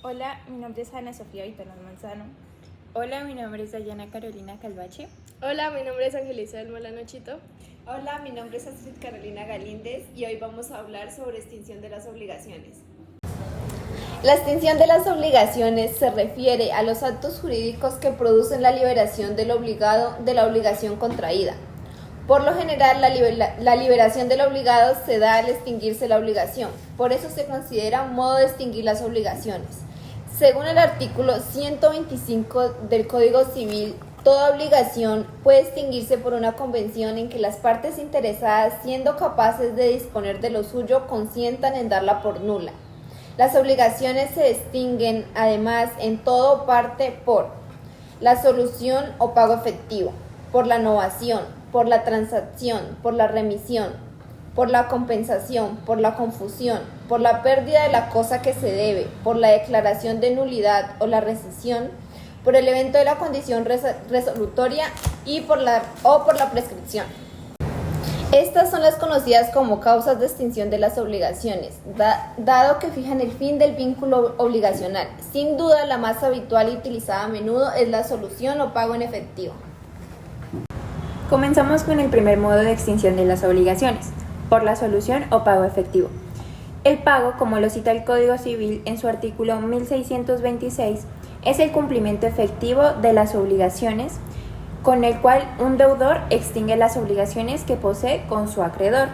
Hola, mi nombre es Ana Sofía Vitanas Manzano. Hola, mi nombre es Dayana Carolina Calvache. Hola, mi nombre es Angelisa del Molanochito. Hola, mi nombre es Astrid Carolina Galíndez y hoy vamos a hablar sobre extinción de las obligaciones. La extinción de las obligaciones se refiere a los actos jurídicos que producen la liberación del obligado de la obligación contraída. Por lo general, la liberación del obligado se da al extinguirse la obligación. Por eso se considera un modo de extinguir las obligaciones. Según el artículo 125 del Código Civil, toda obligación puede extinguirse por una convención en que las partes interesadas, siendo capaces de disponer de lo suyo, consientan en darla por nula. Las obligaciones se extinguen, además, en todo o parte por la solución o pago efectivo, por la novación, por la transacción, por la remisión, por la compensación, por la confusión, por la pérdida de la cosa que se debe, por la declaración de nulidad o la rescisión, por el evento de la condición resolutoria y por la prescripción. Estas son las conocidas como causas de extinción de las obligaciones, dado que fijan el fin del vínculo obligacional. Sin duda, la más habitual y utilizada a menudo es la solución o pago en efectivo. Comenzamos con el primer modo de extinción de las obligaciones, por la solución o pago efectivo. El pago, como lo cita el Código Civil en su artículo 1626, es el cumplimiento efectivo de las obligaciones, con el cual un deudor extingue las obligaciones que posee con su acreedor.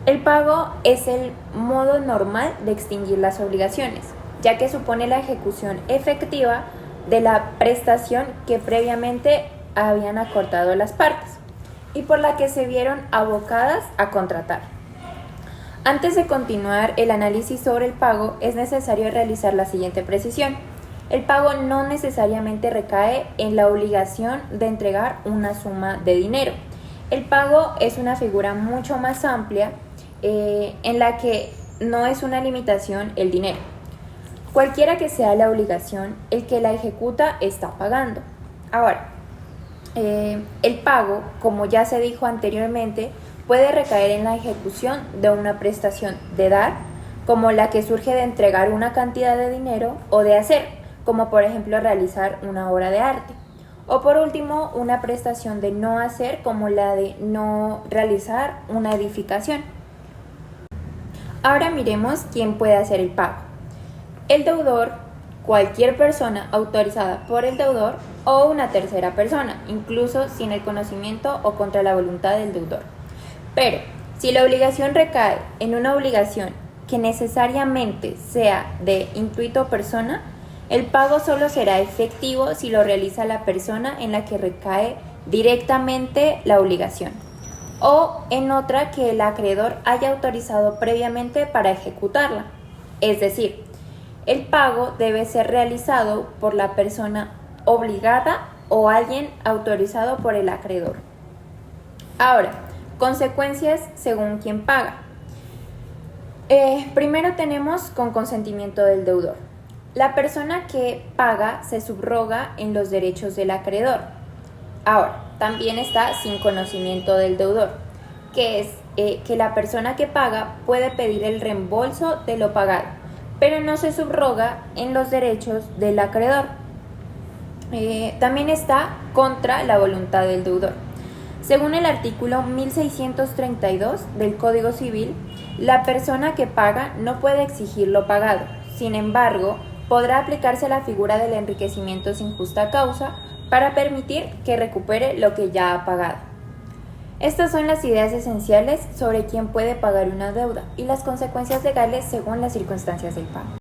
El pago es el modo normal de extinguir las obligaciones, ya que supone la ejecución efectiva de la prestación que previamente habían acordado las partes y por la que se vieron abocadas a contratar. Antes de continuar el análisis sobre el pago, es necesario realizar la siguiente precisión. El pago no necesariamente recae en la obligación de entregar una suma de dinero. El pago es una figura mucho más amplia en la que no es una limitación el dinero. Cualquiera que sea la obligación, el que la ejecuta está pagando. Ahora, el pago, como ya se dijo anteriormente, puede recaer en la ejecución de una prestación de dar, como la que surge de entregar una cantidad de dinero, o de hacer, como por ejemplo realizar una obra de arte. O por último, una prestación de no hacer, como la de no realizar una edificación. Ahora miremos quién puede hacer el pago. El deudor, cualquier persona autorizada por el deudor o una tercera persona, incluso sin el conocimiento o contra la voluntad del deudor. Pero, si la obligación recae en una obligación que necesariamente sea de intuito persona, el pago solo será efectivo si lo realiza la persona en la que recae directamente la obligación, o en otra que el acreedor haya autorizado previamente para ejecutarla. Es decir, el pago debe ser realizado por la persona obligada o alguien autorizado por el acreedor. Ahora, consecuencias según quien paga. Primero tenemos con consentimiento del deudor. La persona que paga se subroga en los derechos del acreedor. Ahora, también está sin conocimiento del deudor, que es que la persona que paga puede pedir el reembolso de lo pagado, pero no se subroga en los derechos del acreedor. También está contra la voluntad del deudor. Según el artículo 1632 del Código Civil, la persona que paga no puede exigir lo pagado. Sin embargo, podrá aplicarse la figura del enriquecimiento sin justa causa para permitir que recupere lo que ya ha pagado. Estas son las ideas esenciales sobre quién puede pagar una deuda y las consecuencias legales según las circunstancias del pago.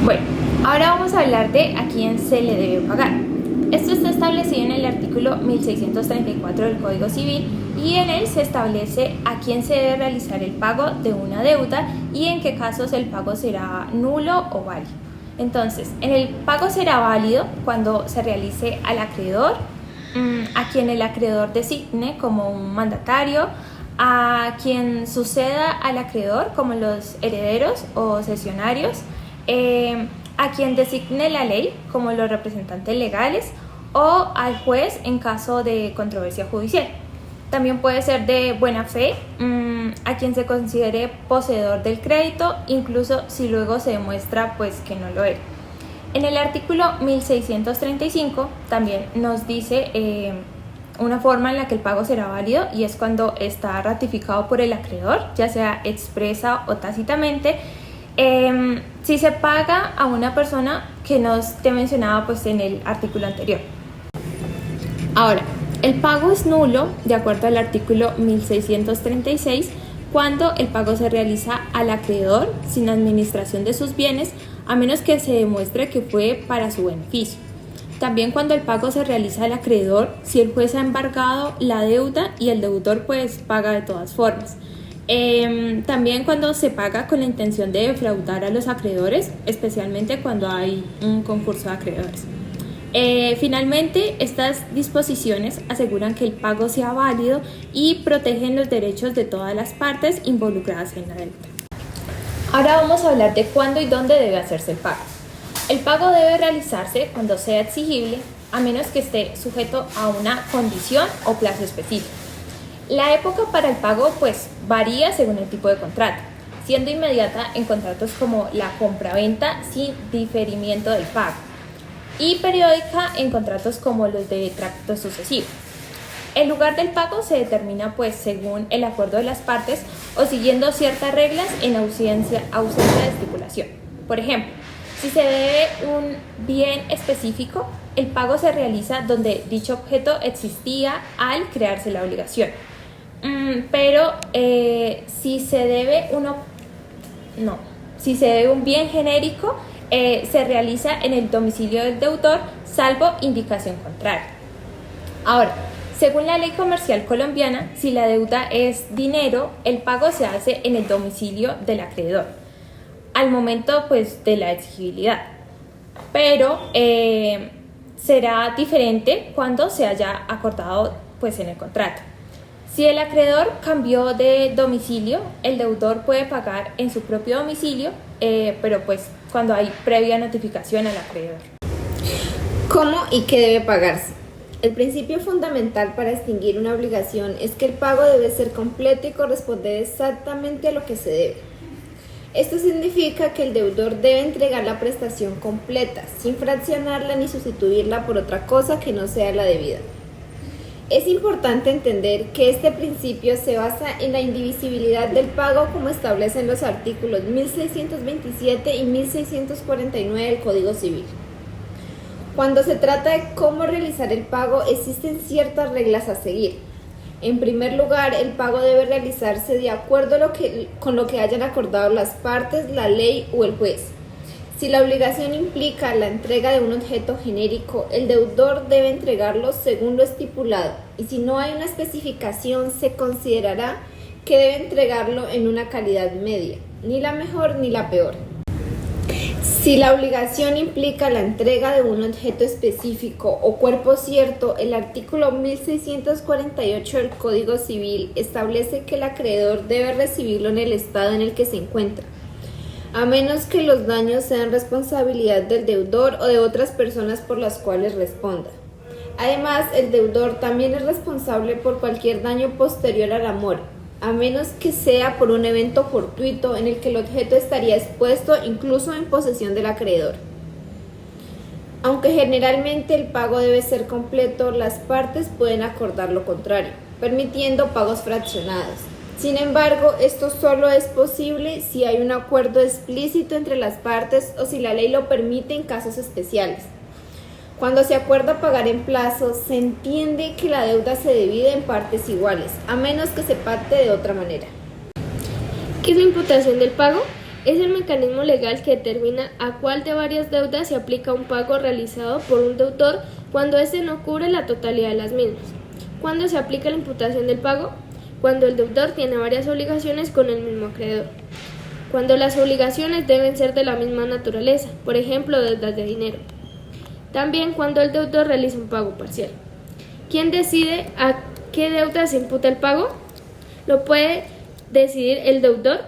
Bueno, ahora vamos a hablar de a quién se le debe pagar. Esto está establecido en el artículo 1634 del Código Civil y en él se establece a quién se debe realizar el pago de una deuda y en qué casos el pago será nulo o válido. Entonces, el pago será válido cuando se realice al acreedor, a quien el acreedor designe como un mandatario, a quien suceda al acreedor como los herederos o cesionarios, a quien designe la ley como los representantes legales o al juez en caso de controversia judicial. También puede ser de buena fe, a quien se considere poseedor del crédito, incluso si luego se demuestra pues que no lo era. En el artículo 1635 también nos dice una forma en la que el pago será válido, y es cuando está ratificado por el acreedor, ya sea expresa o tácitamente, si se paga a una persona que nos te mencionaba pues en el artículo anterior. Ahora, el pago es nulo de acuerdo al artículo 1636 cuando el pago se realiza al acreedor sin administración de sus bienes, a menos que se demuestre que fue para su beneficio. También cuando el pago se realiza al acreedor si el juez ha embargado la deuda y el deudor pues paga de todas formas. También cuando se paga con la intención de defraudar a los acreedores, especialmente cuando hay un concurso de acreedores. Finalmente, estas disposiciones aseguran que el pago sea válido y protegen los derechos de todas las partes involucradas en la deuda. Ahora vamos a hablar de cuándo y dónde debe hacerse el pago. El pago debe realizarse cuando sea exigible, a menos que esté sujeto a una condición o plazo específico. La época para el pago pues varía según el tipo de contrato, siendo inmediata en contratos como la compraventa sin diferimiento del pago y periódica en contratos como los de trato sucesivo. El lugar del pago se determina pues según el acuerdo de las partes o siguiendo ciertas reglas en ausencia de estipulación. Por ejemplo, si se debe un bien específico, el pago se realiza donde dicho objeto existía al crearse la obligación. Pero si se debe un bien genérico, se realiza en el domicilio del deudor, salvo indicación contraria. Ahora, según la ley comercial colombiana, si la deuda es dinero, el pago se hace en el domicilio del acreedor, al momento pues de la exigibilidad. Pero será diferente cuando se haya acordado pues en el contrato. Si el acreedor cambió de domicilio, el deudor puede pagar en su propio domicilio, pero pues cuando hay previa notificación al acreedor. ¿Cómo y qué debe pagarse? El principio fundamental para extinguir una obligación es que el pago debe ser completo y corresponder exactamente a lo que se debe. Esto significa que el deudor debe entregar la prestación completa, sin fraccionarla ni sustituirla por otra cosa que no sea la debida. Es importante entender que este principio se basa en la indivisibilidad del pago como establecen los artículos 1627 y 1649 del Código Civil. Cuando se trata de cómo realizar el pago, existen ciertas reglas a seguir. En primer lugar, el pago debe realizarse de acuerdo con lo que hayan acordado las partes, la ley o el juez. Si la obligación implica la entrega de un objeto genérico, el deudor debe entregarlo según lo estipulado, y si no hay una especificación, se considerará que debe entregarlo en una calidad media, ni la mejor ni la peor. Si la obligación implica la entrega de un objeto específico o cuerpo cierto, el artículo 1648 del Código Civil establece que el acreedor debe recibirlo en el estado en el que se encuentra, a menos que los daños sean responsabilidad del deudor o de otras personas por las cuales responda. Además, el deudor también es responsable por cualquier daño posterior a la mora, a menos que sea por un evento fortuito en el que el objeto estaría expuesto incluso en posesión del acreedor. Aunque generalmente el pago debe ser completo, las partes pueden acordar lo contrario, permitiendo pagos fraccionados. Sin embargo, esto solo es posible si hay un acuerdo explícito entre las partes o si la ley lo permite en casos especiales. Cuando se acuerda pagar en plazo, se entiende que la deuda se divide en partes iguales, a menos que se pacte de otra manera. ¿Qué es la imputación del pago? Es el mecanismo legal que determina a cuál de varias deudas se aplica un pago realizado por un deudor cuando éste no cubre la totalidad de las mismas. ¿Cuándo se aplica la imputación del pago? Cuando el deudor tiene varias obligaciones con el mismo acreedor. Cuando las obligaciones deben ser de la misma naturaleza, por ejemplo, deudas de dinero. También cuando el deudor realiza un pago parcial. ¿Quién decide a qué deuda se imputa el pago? Lo puede decidir el deudor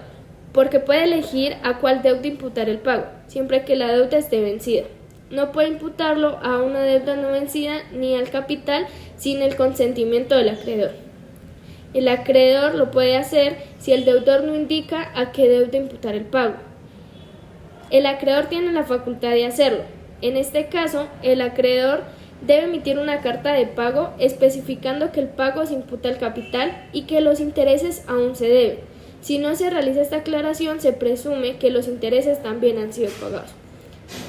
porque puede elegir a cuál deuda imputar el pago, siempre que la deuda esté vencida. No puede imputarlo a una deuda no vencida ni al capital sin el consentimiento del acreedor. El acreedor lo puede hacer si el deudor no indica a qué deuda imputar el pago. El acreedor tiene la facultad de hacerlo, En este caso, el acreedor debe emitir una carta de pago especificando que el pago se imputa al capital y que los intereses aún se deben. Si no se realiza esta aclaración, se presume que los intereses también han sido pagados.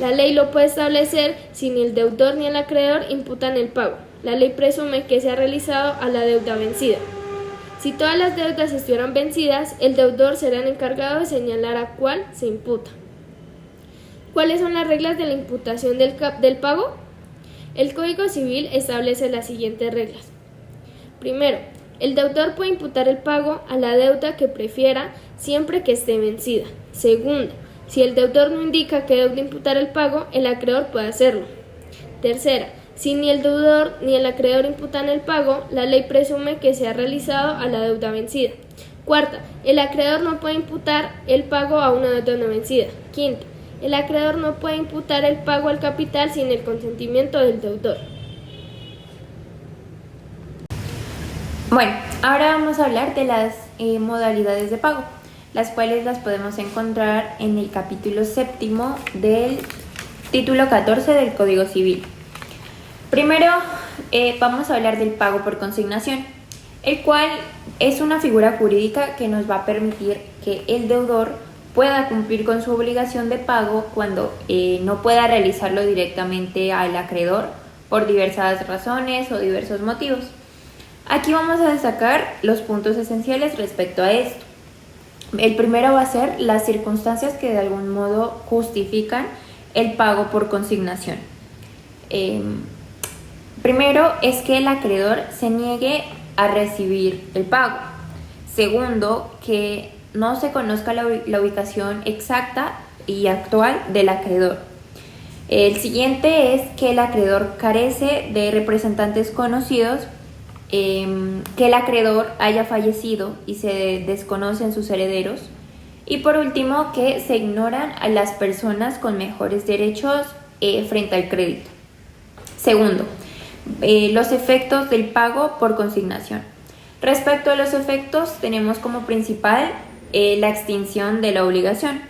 La ley lo puede establecer si ni el deudor ni el acreedor imputan el pago. La ley presume que se ha realizado a la deuda vencida. Si todas las deudas estuvieran vencidas, el deudor será el encargado de señalar a cuál se imputa. ¿Cuáles son las reglas de la imputación del pago? El Código Civil establece las siguientes reglas. Primero, el deudor puede imputar el pago a la deuda que prefiera siempre que esté vencida. Segundo, si el deudor no indica qué deuda imputar el pago, el acreedor puede hacerlo. Tercera, si ni el deudor ni el acreedor imputan el pago, la ley presume que se ha realizado a la deuda vencida. Cuarta, el acreedor no puede imputar el pago a una deuda no vencida. Quinta, el acreedor no puede imputar el pago al capital sin el consentimiento del deudor. Bueno, ahora vamos a hablar de las modalidades de pago, las cuales las podemos encontrar en el capítulo 7º del título 14 del Código Civil. Primero vamos a hablar del pago por consignación, el cual es una figura jurídica que nos va a permitir que el deudor pueda cumplir con su obligación de pago cuando no pueda realizarlo directamente al acreedor por diversas razones o diversos motivos. Aquí vamos a destacar los puntos esenciales respecto a esto. El primero va a ser las circunstancias que de algún modo justifican el pago por consignación. Primero es que el acreedor se niegue a recibir el pago. Segundo, que no se conozca la ubicación exacta y actual del acreedor. El siguiente es que el acreedor carece de representantes conocidos, que el acreedor haya fallecido y se desconocen sus herederos. Y por último, que se ignoran a las personas con mejores derechos frente al crédito. Segundo, los efectos del pago por consignación. Respecto a los efectos, tenemos como principal la extinción de la obligación,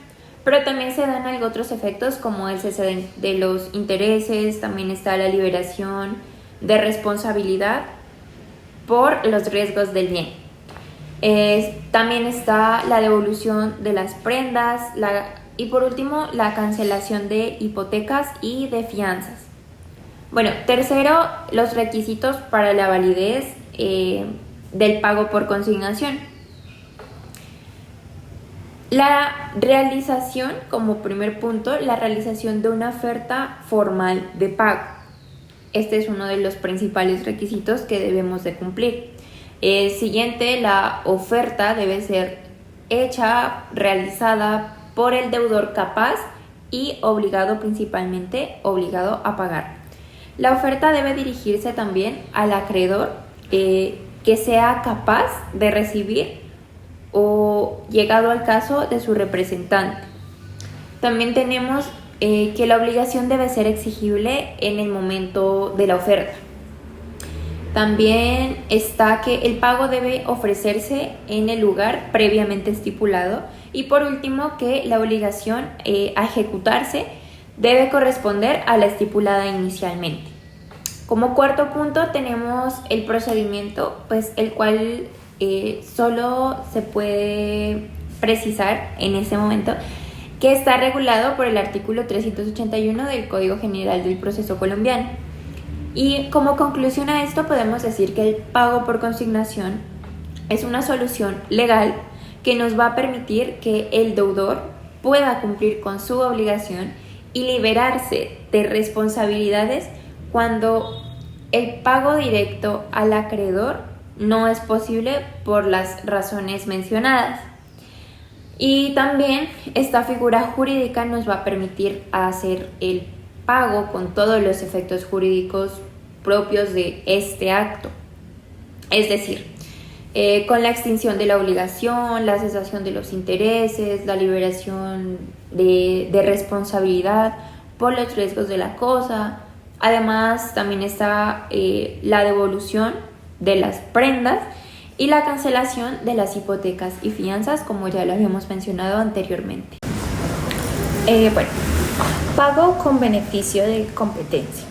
pero también se dan algo otros efectos como el cese de los intereses, también está la liberación de responsabilidad por los riesgos del bien. También está la devolución de las prendas y por último la cancelación de hipotecas y de fianzas. Bueno, tercero, los requisitos para la validez del pago por consignación. La realización, como primer punto, la realización de una oferta formal de pago. Este es uno de los principales requisitos que debemos de cumplir. Siguiente, la oferta debe ser hecha, realizada por el deudor capaz y principalmente obligado a pagar. La oferta debe dirigirse también al acreedor que sea capaz de recibir o, llegado al caso, de su representante. También tenemos que la obligación debe ser exigible en el momento de la oferta. También está que el pago debe ofrecerse en el lugar previamente estipulado. Y por último, que la obligación a ejecutarse debe corresponder a la estipulada inicialmente. Como cuarto punto tenemos el procedimiento, pues el cual solo se puede precisar en este momento, que está regulado por el artículo 381 del Código General del Proceso Colombiano. Y como conclusión a esto podemos decir que el pago por consignación es una solución legal que nos va a permitir que el deudor pueda cumplir con su obligación y liberarse de responsabilidades cuando el pago directo al acreedor no es posible por las razones mencionadas. Y también esta figura jurídica nos va a permitir hacer el pago con todos los efectos jurídicos propios de este acto. Es decir, con la extinción de la obligación, la cesación de los intereses, la liberación de responsabilidad por los riesgos de la cosa. Además, también está la devolución de las prendas y la cancelación de las hipotecas y fianzas, como ya lo habíamos mencionado anteriormente. Bueno, Pago con beneficio de competencia.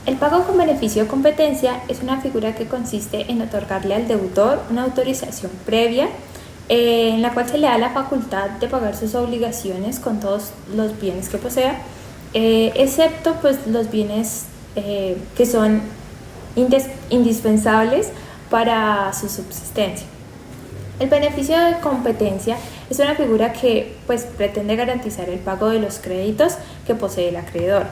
El pago con beneficio de competencia es una figura que consiste en otorgarle al deudor una autorización previa en la cual se le da la facultad de pagar sus obligaciones con todos los bienes que posea, excepto pues los bienes que son indispensables para su subsistencia. El beneficio de competencia es una figura que pues pretende garantizar el pago de los créditos que posee el acreedor,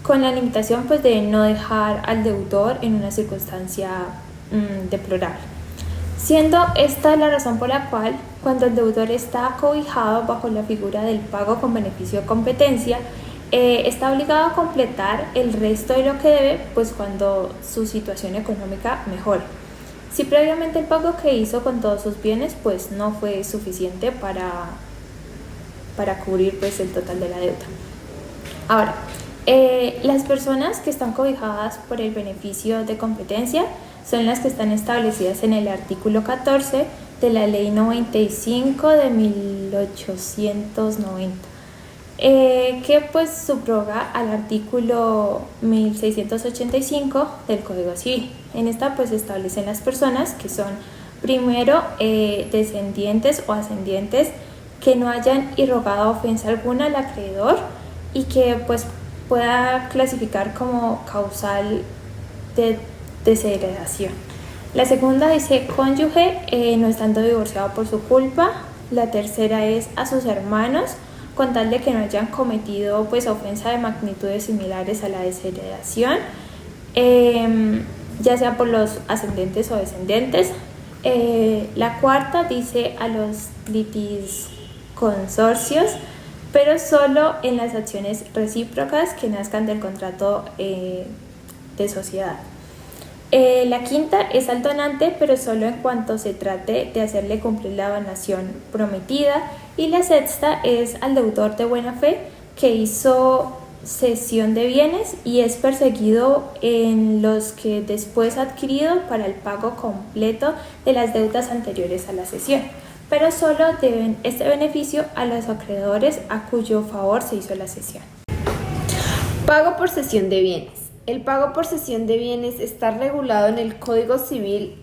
con la limitación pues de no dejar al deudor en una circunstancia deplorable. Siendo esta la razón por la cual, cuando el deudor está cobijado bajo la figura del pago con beneficio de competencia, está obligado a completar el resto de lo que debe pues cuando su situación económica mejora. Si previamente el pago que hizo con todos sus bienes pues no fue suficiente para cubrir pues el total de la deuda. Ahora, las personas que están cobijadas por el beneficio de competencia son las que están establecidas en el artículo 14 de la Ley 95 de 1890, que pues subroga al artículo 1685 del Código Civil. En esta pues establecen las personas que son primero descendientes o ascendientes que no hayan irrogado ofensa alguna al acreedor y que pues pueda clasificar como causal de desheredación. La segunda dice cónyuge no estando divorciado por su culpa. La tercera es a sus hermanos con tal de que no hayan cometido pues ofensa de magnitudes similares a la desheredación, ya sea por los ascendentes o descendentes. La cuarta dice a los litisconsorcios, pero solo en las acciones recíprocas que nazcan del contrato de sociedad. La quinta es al donante, pero solo en cuanto se trate de hacerle cumplir la donación prometida. Y la sexta es al deudor de buena fe que hizo cesión de bienes y es perseguido en los que después ha adquirido para el pago completo de las deudas anteriores a la cesión, pero solo deben este beneficio a los acreedores a cuyo favor se hizo la cesión. Pago por cesión de bienes. El pago por cesión de bienes está regulado en el Código Civil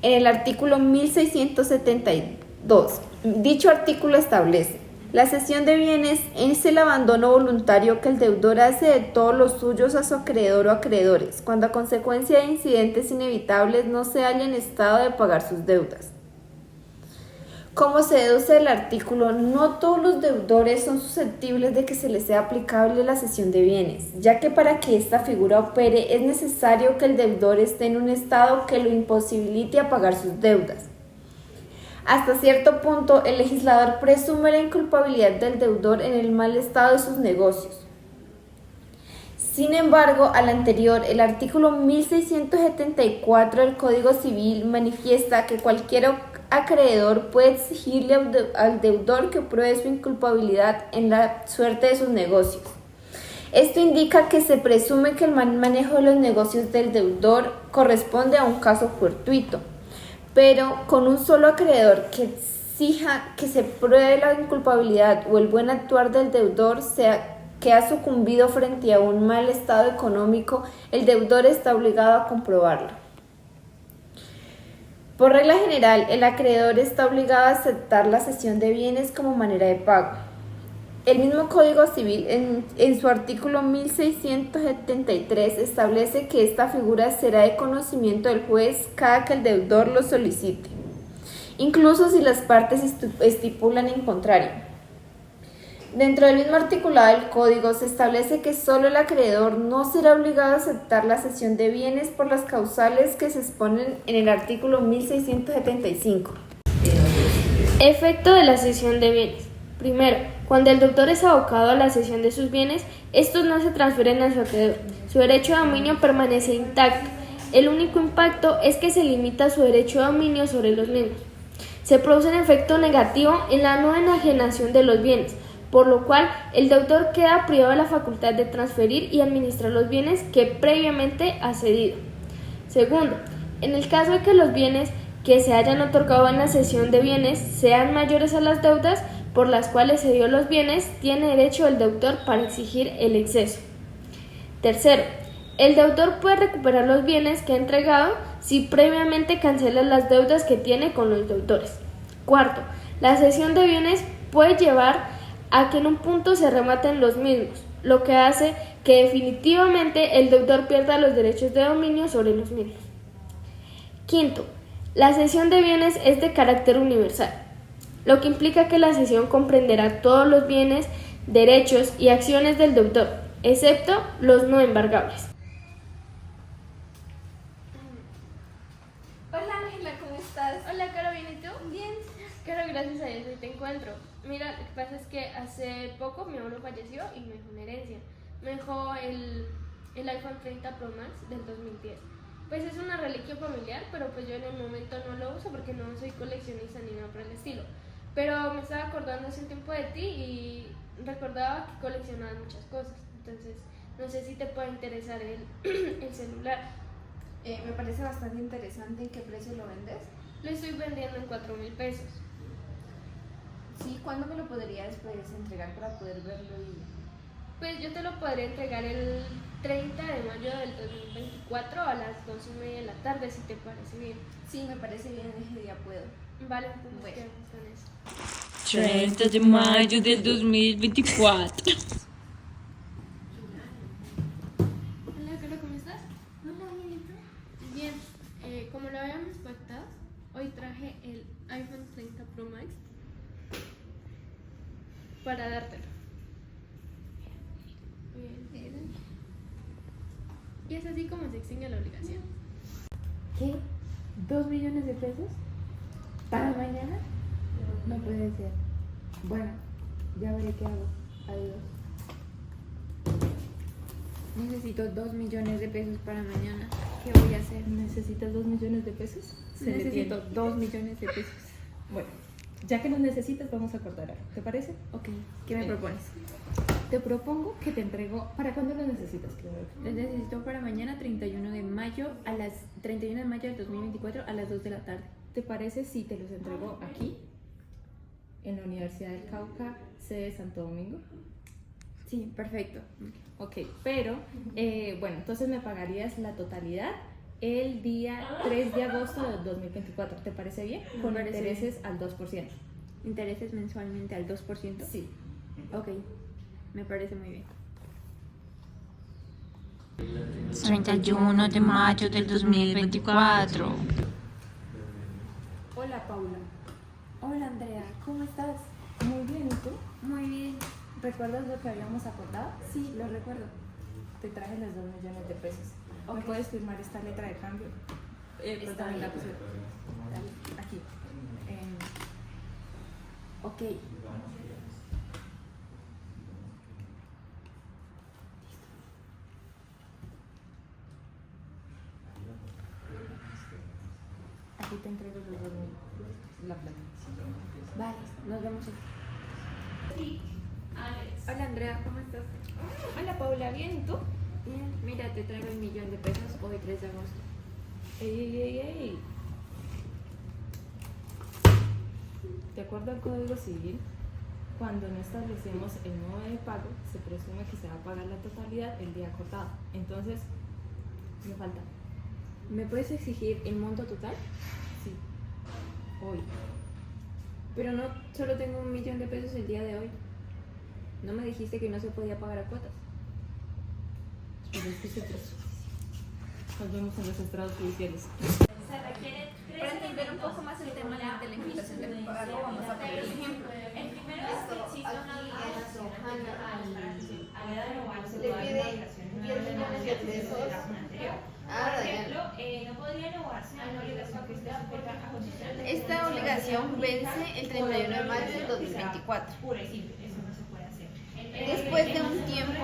en el artículo 1672. Dicho artículo establece: la cesión de bienes es el abandono voluntario que el deudor hace de todos los suyos a su acreedor o acreedores, cuando a consecuencia de incidentes inevitables no se halla en estado de pagar sus deudas. Como se deduce del artículo, no todos los deudores son susceptibles de que se les sea aplicable la cesión de bienes, ya que para que esta figura opere es necesario que el deudor esté en un estado que lo imposibilite a pagar sus deudas. Hasta cierto punto, el legislador presume la inculpabilidad del deudor en el mal estado de sus negocios. Sin embargo, al anterior, el artículo 1674 del Código Civil manifiesta que cualquier acreedor puede exigirle al deudor que pruebe su inculpabilidad en la suerte de sus negocios. Esto indica que se presume que el mal manejo de los negocios del deudor corresponde a un caso fortuito, pero con un solo acreedor que exija que se pruebe la inculpabilidad o el buen actuar del deudor que ha sucumbido frente a un mal estado económico, el deudor está obligado a comprobarlo. Por regla general, el acreedor está obligado a aceptar la cesión de bienes como manera de pago. El mismo Código Civil, en su artículo 1673, establece que esta figura será de conocimiento del juez cada que el deudor lo solicite, incluso si las partes estipulan en contrario. Dentro del mismo articulado del Código se establece que solo el acreedor no será obligado a aceptar la cesión de bienes por las causales que se exponen en el artículo 1675. Efecto de la cesión de bienes. Primero, cuando el deudor es abocado a la cesión de sus bienes, estos no se transfieren a su acreedor. Su derecho de dominio permanece intacto. El único impacto es que se limita su derecho de dominio sobre los mismos. Se produce un efecto negativo en la no enajenación de los bienes, por lo cual el deudor queda privado de la facultad de transferir y administrar los bienes que previamente ha cedido. Segundo, en el caso de que los bienes que se hayan otorgado en la cesión de bienes sean mayores a las deudas, por las cuales se dio los bienes, tiene derecho el deudor para exigir el exceso. Tercero, el deudor puede recuperar los bienes que ha entregado si previamente cancela las deudas que tiene con los deudores. Cuarto, la cesión de bienes puede llevar a que en un punto se rematen los mismos, lo que hace que definitivamente el deudor pierda los derechos de dominio sobre los mismos. Quinto, la cesión de bienes es de carácter universal, lo que implica que la cesión comprenderá todos los bienes, derechos y acciones del deudor, excepto los no embargables. Hola Ángela, ¿cómo estás? Hola, Caro, ¿bien y tú? Bien. Caro, gracias a Dios hoy te encuentro. Mira, lo que pasa es que hace poco mi abuelo falleció y me dejó una herencia. Me dejó el iPhone 30 Pro Max del 2010. Pues es una reliquia familiar, pero pues yo en el momento no lo uso porque no soy coleccionista ni nada por el estilo. Pero me estaba acordando hace un tiempo de ti y recordaba que coleccionabas muchas cosas. Entonces, no sé si te puede interesar el celular. Me parece bastante interesante. ¿En qué precio lo vendes? Lo estoy vendiendo en 4,000 pesos. Sí, ¿cuándo me lo podrías entregar para poder verlo? Pues yo te lo podría entregar el 30 de mayo del 2024 a las 2:30 de la tarde, si te parece bien. Sí, me parece bien, ese día puedo. Vale, entonces Bueno. quedamos con eso. 30 de mayo del 2024. Hola, Carla, ¿cómo estás? Hola, bien, ¿y tú? Bien, como lo habíamos pactado, hoy traje el iPhone 30 Pro Max para dártelo. Bien. Y es así como se extingue la obligación. ¿Qué? ¿2 millones de pesos? ¿Para mañana? No puede ser. Bueno, ya veré qué hago. Adiós. Necesito 2 millones de pesos para mañana. ¿Qué voy a hacer? ¿Necesitas 2 millones de pesos? Necesito 2 millones de pesos. Bueno, ya que los necesitas, vamos a acordar algo. ¿Te parece? Ok, ¿qué me propones? Te propongo que te entrego. ¿Para cuándo lo necesitas? Los necesito para mañana, 31 de mayo, a las 31 de mayo del 2024 a las 2 de la tarde. ¿Te parece si te los entrego aquí, en la Universidad del Cauca, sede Santo Domingo? Sí, perfecto. Ok, pero, bueno, entonces me pagarías la totalidad el día 3 de agosto de 2024. ¿Te parece bien? Me Con parece intereses al 2%. ¿Intereses mensualmente al 2%? Sí. Ok, me parece muy bien. 31 de mayo del 2024. Hola, Paula. Hola Andrea, ¿cómo estás? Muy bien, ¿y tú? Muy bien. ¿Recuerdas lo que habíamos acordado? Sí, lo recuerdo. Te traje los 2 millones de pesos. ¿Me Ok. puedes firmar esta letra de cambio? Está Perdón, bien. la puse. Aquí. Ok. Aquí te entrego los 2,000. La plata. Vale, nos vemos. Hola Andrea, ¿cómo estás? Hola Paula, ¿bien y tú? Bien, mira, te traigo 1 millón de pesos hoy 3 de agosto. ¡Ey! De acuerdo al Código Civil, cuando no establecemos el modo de pago, se presume que se va a pagar la totalidad el día acordado. Entonces, me falta. ¿Me puedes exigir el monto total? Sí. Hoy. Pero no, solo tengo 1 millón de pesos el día de hoy. ¿No me dijiste que no se podía pagar a cuotas? Pero es que se presume. Nos vemos en los estrados judiciales. Para entender un poco más el tema de la imputación del pago, vamos a poner el ejemplo. Esto, aquí le pide 10 millones de pesos a Dayana. Esta obligación vence el 31 de mayo del 2024. Después de un tiempo,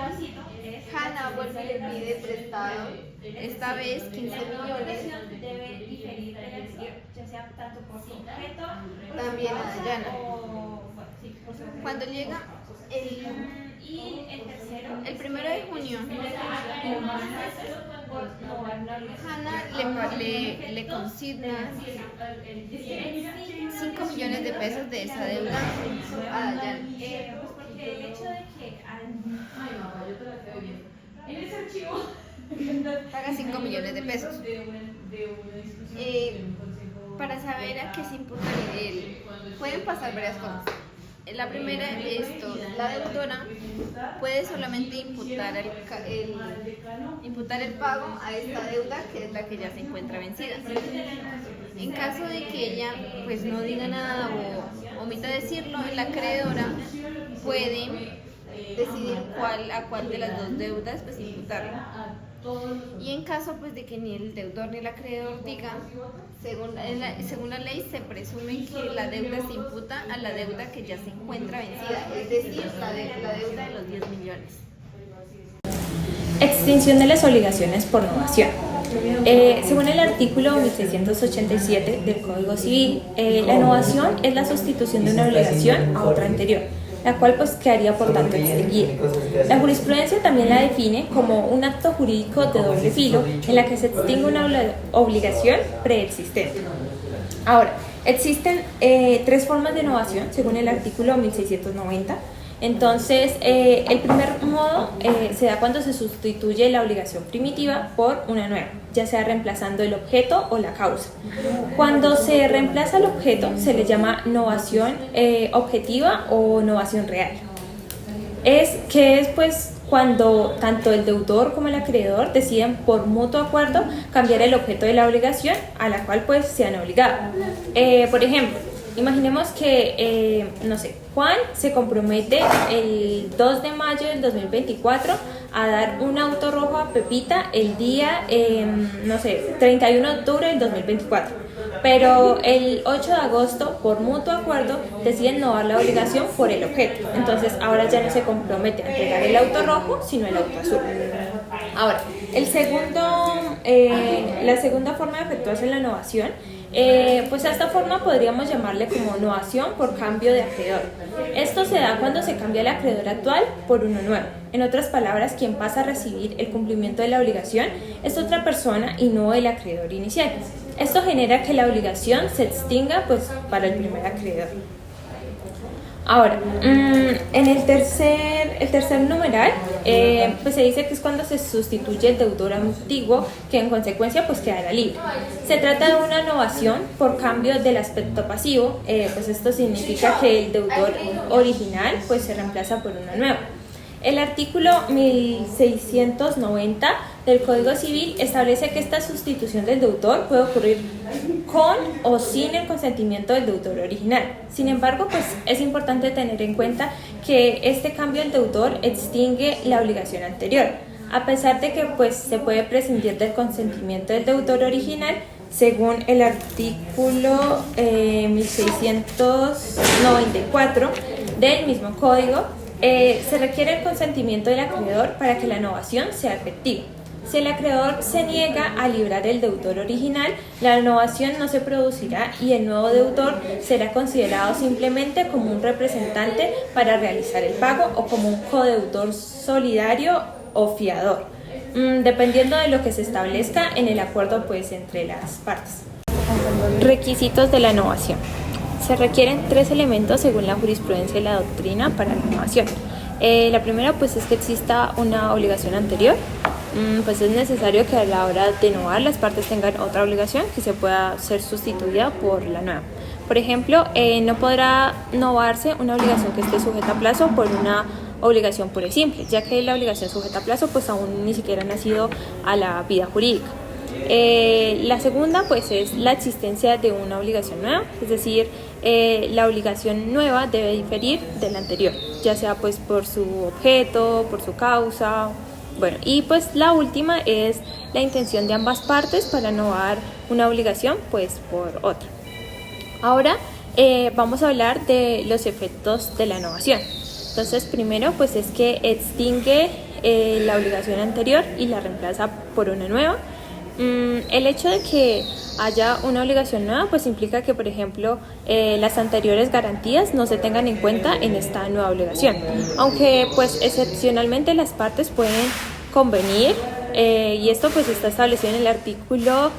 Hannah vuelve y le pide prestado, esta vez 15 millones, también a Dayana. Cuando llega el 1 de junio, Hanna le consigna 5 millones de pesos de esa deuda a Dayan. Porque el hecho de que Paga 5 millones de pesos. Para saber a qué se imputa él, pueden pasar varias cosas. La primera es esto: la deudora puede solamente imputar el pago a esta deuda, que es la que ya se encuentra vencida. En caso de que ella pues no diga nada o omita decirlo, la acreedora puede decidir a cuál de las dos deudas pues imputarla. Y en caso pues de que ni el deudor ni el acreedor diga, según la ley se presume que la deuda se imputa a la deuda que ya se encuentra vencida, es decir, la deuda de los 10 millones. Extinción de las obligaciones por novación. Según el artículo 1687 del Código Civil, la novación es la sustitución de una obligación a otra anterior, la cual pues quedaría por tanto extinguida. La jurisprudencia también la define como un acto jurídico de doble filo en la que se extingue una obligación preexistente. Ahora, existen tres formas de novación según el artículo 1690. Entonces, el primer modo se da cuando se sustituye la obligación primitiva por una nueva, ya sea reemplazando el objeto o la causa. Cuando se reemplaza el objeto se le llama novación objetiva o novación real. Es pues cuando tanto el deudor como el acreedor deciden por mutuo acuerdo cambiar el objeto de la obligación a la cual pues se han obligado. Por ejemplo, imaginemos que, Juan se compromete el 2 de mayo del 2024 a dar un auto rojo a Pepita el día, 31 de octubre del 2024. Pero el 8 de agosto, por mutuo acuerdo, deciden novar la obligación por el objeto. Entonces, ahora ya no se compromete a entregar el auto rojo, sino el auto azul. Ahora, la segunda forma de efectuarse la novación, pues a esta forma podríamos llamarle como novación por cambio de acreedor. Esto se da cuando se cambia el acreedor actual por uno nuevo. En otras palabras, quien pasa a recibir el cumplimiento de la obligación es otra persona y no el acreedor inicial. Esto genera que la obligación se extinga pues para el primer acreedor. Ahora, en el tercer numeral, pues se dice que es cuando se sustituye el deudor antiguo, que en consecuencia pues quedará libre. Se trata de una novación por cambio del aspecto pasivo, pues esto significa que el deudor original pues se reemplaza por uno nuevo. El artículo 1690 del Código Civil establece que esta sustitución del deudor puede ocurrir con o sin el consentimiento del deudor original. Sin embargo, pues es importante tener en cuenta que este cambio del deudor extingue la obligación anterior. A pesar de que pues se puede prescindir del consentimiento del deudor original, según el artículo 1694 del mismo código, se requiere el consentimiento del acreedor para que la novación sea efectiva. Si el acreedor se niega a librar el deudor original, la novación no se producirá y el nuevo deudor será considerado simplemente como un representante para realizar el pago o como un codeudor solidario o fiador, dependiendo de lo que se establezca en el acuerdo pues entre las partes. Requisitos de la novación. Se requieren tres elementos según la jurisprudencia y la doctrina para la novación. La primera pues es que exista una obligación anterior. Pues es necesario que a la hora de novar las partes tengan otra obligación que se pueda ser sustituida por la nueva. Por ejemplo, no podrá novarse una obligación que esté sujeta a plazo por una obligación pura y simple, ya que la obligación sujeta a plazo pues aún ni siquiera ha nacido a la vida jurídica. La segunda pues es la existencia de una obligación nueva, es decir, la obligación nueva debe diferir de la anterior, ya sea pues por su objeto, por su causa. Bueno, y pues la última es la intención de ambas partes para novar una obligación pues por otra. Ahora vamos a hablar de los efectos de la novación. Entonces, primero pues es que extingue la obligación anterior y la reemplaza por una nueva. El hecho de que haya una obligación nueva pues implica que, por ejemplo, las anteriores garantías no se tengan en cuenta en esta nueva obligación, aunque pues excepcionalmente las partes pueden convenir y esto pues está establecido en el artículo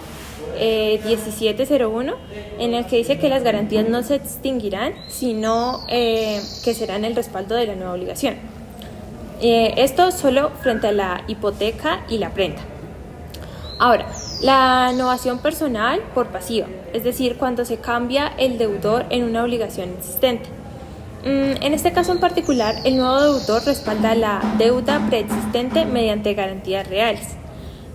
1701, en el que dice que las garantías no se extinguirán, sino que serán el respaldo de la nueva obligación. Esto solo frente a la hipoteca y la prenda. Ahora, la novación personal por pasiva, es decir, cuando se cambia el deudor en una obligación existente. En este caso en particular, el nuevo deudor respalda la deuda preexistente mediante garantías reales.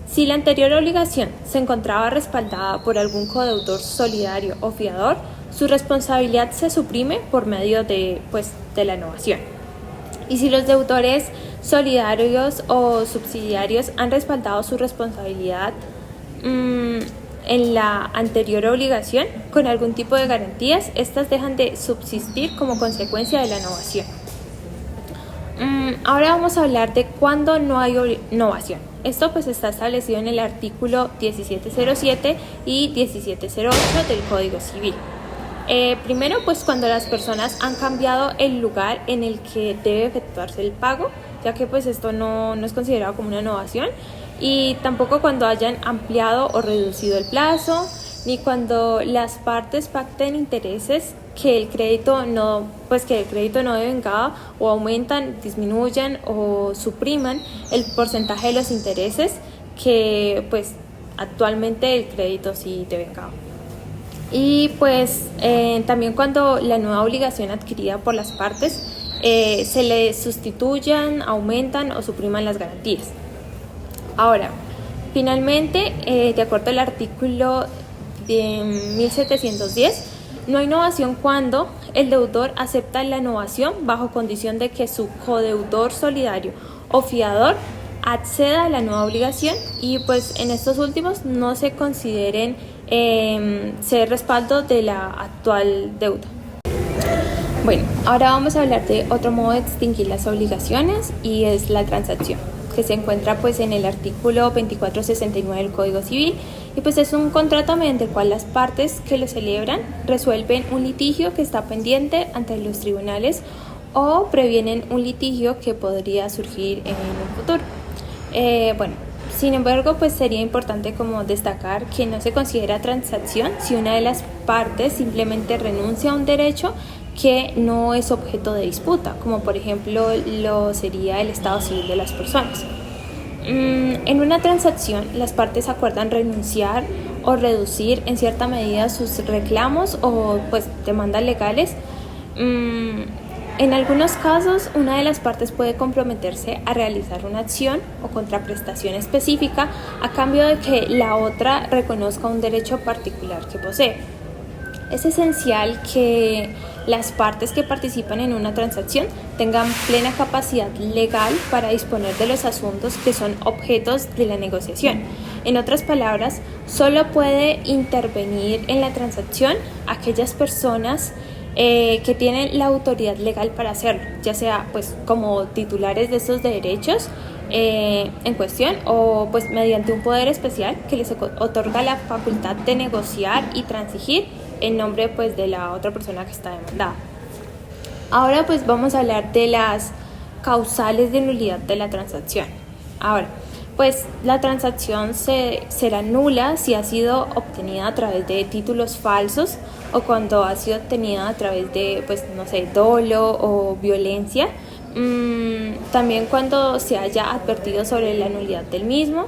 Si la anterior obligación se encontraba respaldada por algún codeudor solidario o fiador, su responsabilidad se suprime por medio de la novación. Y si los deudores solidarios o subsidiarios han respaldado su responsabilidad en la anterior obligación con algún tipo de garantías, estas dejan de subsistir como consecuencia de la novación. Ahora vamos a hablar de cuándo no hay novación. Esto pues está establecido en el artículo 1707 y 1708 del Código Civil. Primero, pues cuando las personas han cambiado el lugar en el que debe efectuarse el pago, ya que pues esto no es considerado como una novación, y tampoco cuando hayan ampliado o reducido el plazo, ni cuando las partes pacten intereses que el crédito no devengado, o aumentan, disminuyan o supriman el porcentaje de los intereses que pues actualmente el crédito sí devengado. Y pues también cuando la nueva obligación adquirida por las partes se le sustituyan, aumentan o supriman las garantías. Ahora, finalmente, de acuerdo al artículo de 1710, no hay novación cuando el deudor acepta la novación bajo condición de que su codeudor solidario o fiador acceda a la nueva obligación y pues en estos últimos no se consideren ser respaldo de la actual deuda. Bueno, ahora vamos a hablar de otro modo de extinguir las obligaciones y es la transacción, que se encuentra pues en el artículo 2469 del Código Civil y pues es un contrato mediante el cual las partes que lo celebran resuelven un litigio que está pendiente ante los tribunales o previenen un litigio que podría surgir en un futuro. Sin embargo, pues sería importante como destacar que no se considera transacción si una de las partes simplemente renuncia a un derecho que no es objeto de disputa, como por ejemplo lo sería el estado civil de las personas. En una transacción, las partes acuerdan renunciar o reducir en cierta medida sus reclamos o pues demandas legales. En algunos casos, una de las partes puede comprometerse a realizar una acción o contraprestación específica a cambio de que la otra reconozca un derecho particular que posee. Es esencial que las partes que participan en una transacción tengan plena capacidad legal para disponer de los asuntos que son objetos de la negociación. En otras palabras, solo puede intervenir en la transacción aquellas personas que tienen la autoridad legal para hacerlo, ya sea pues como titulares de esos derechos en cuestión o pues mediante un poder especial que les otorga la facultad de negociar y transigir en nombre pues de la otra persona que está demandada. Ahora pues vamos a hablar de las causales de nulidad de la transacción. Ahora, pues la transacción será nula si ha sido obtenida a través de títulos falsos o cuando ha sido obtenida a través de dolo o violencia. También cuando se haya advertido sobre la nulidad del mismo.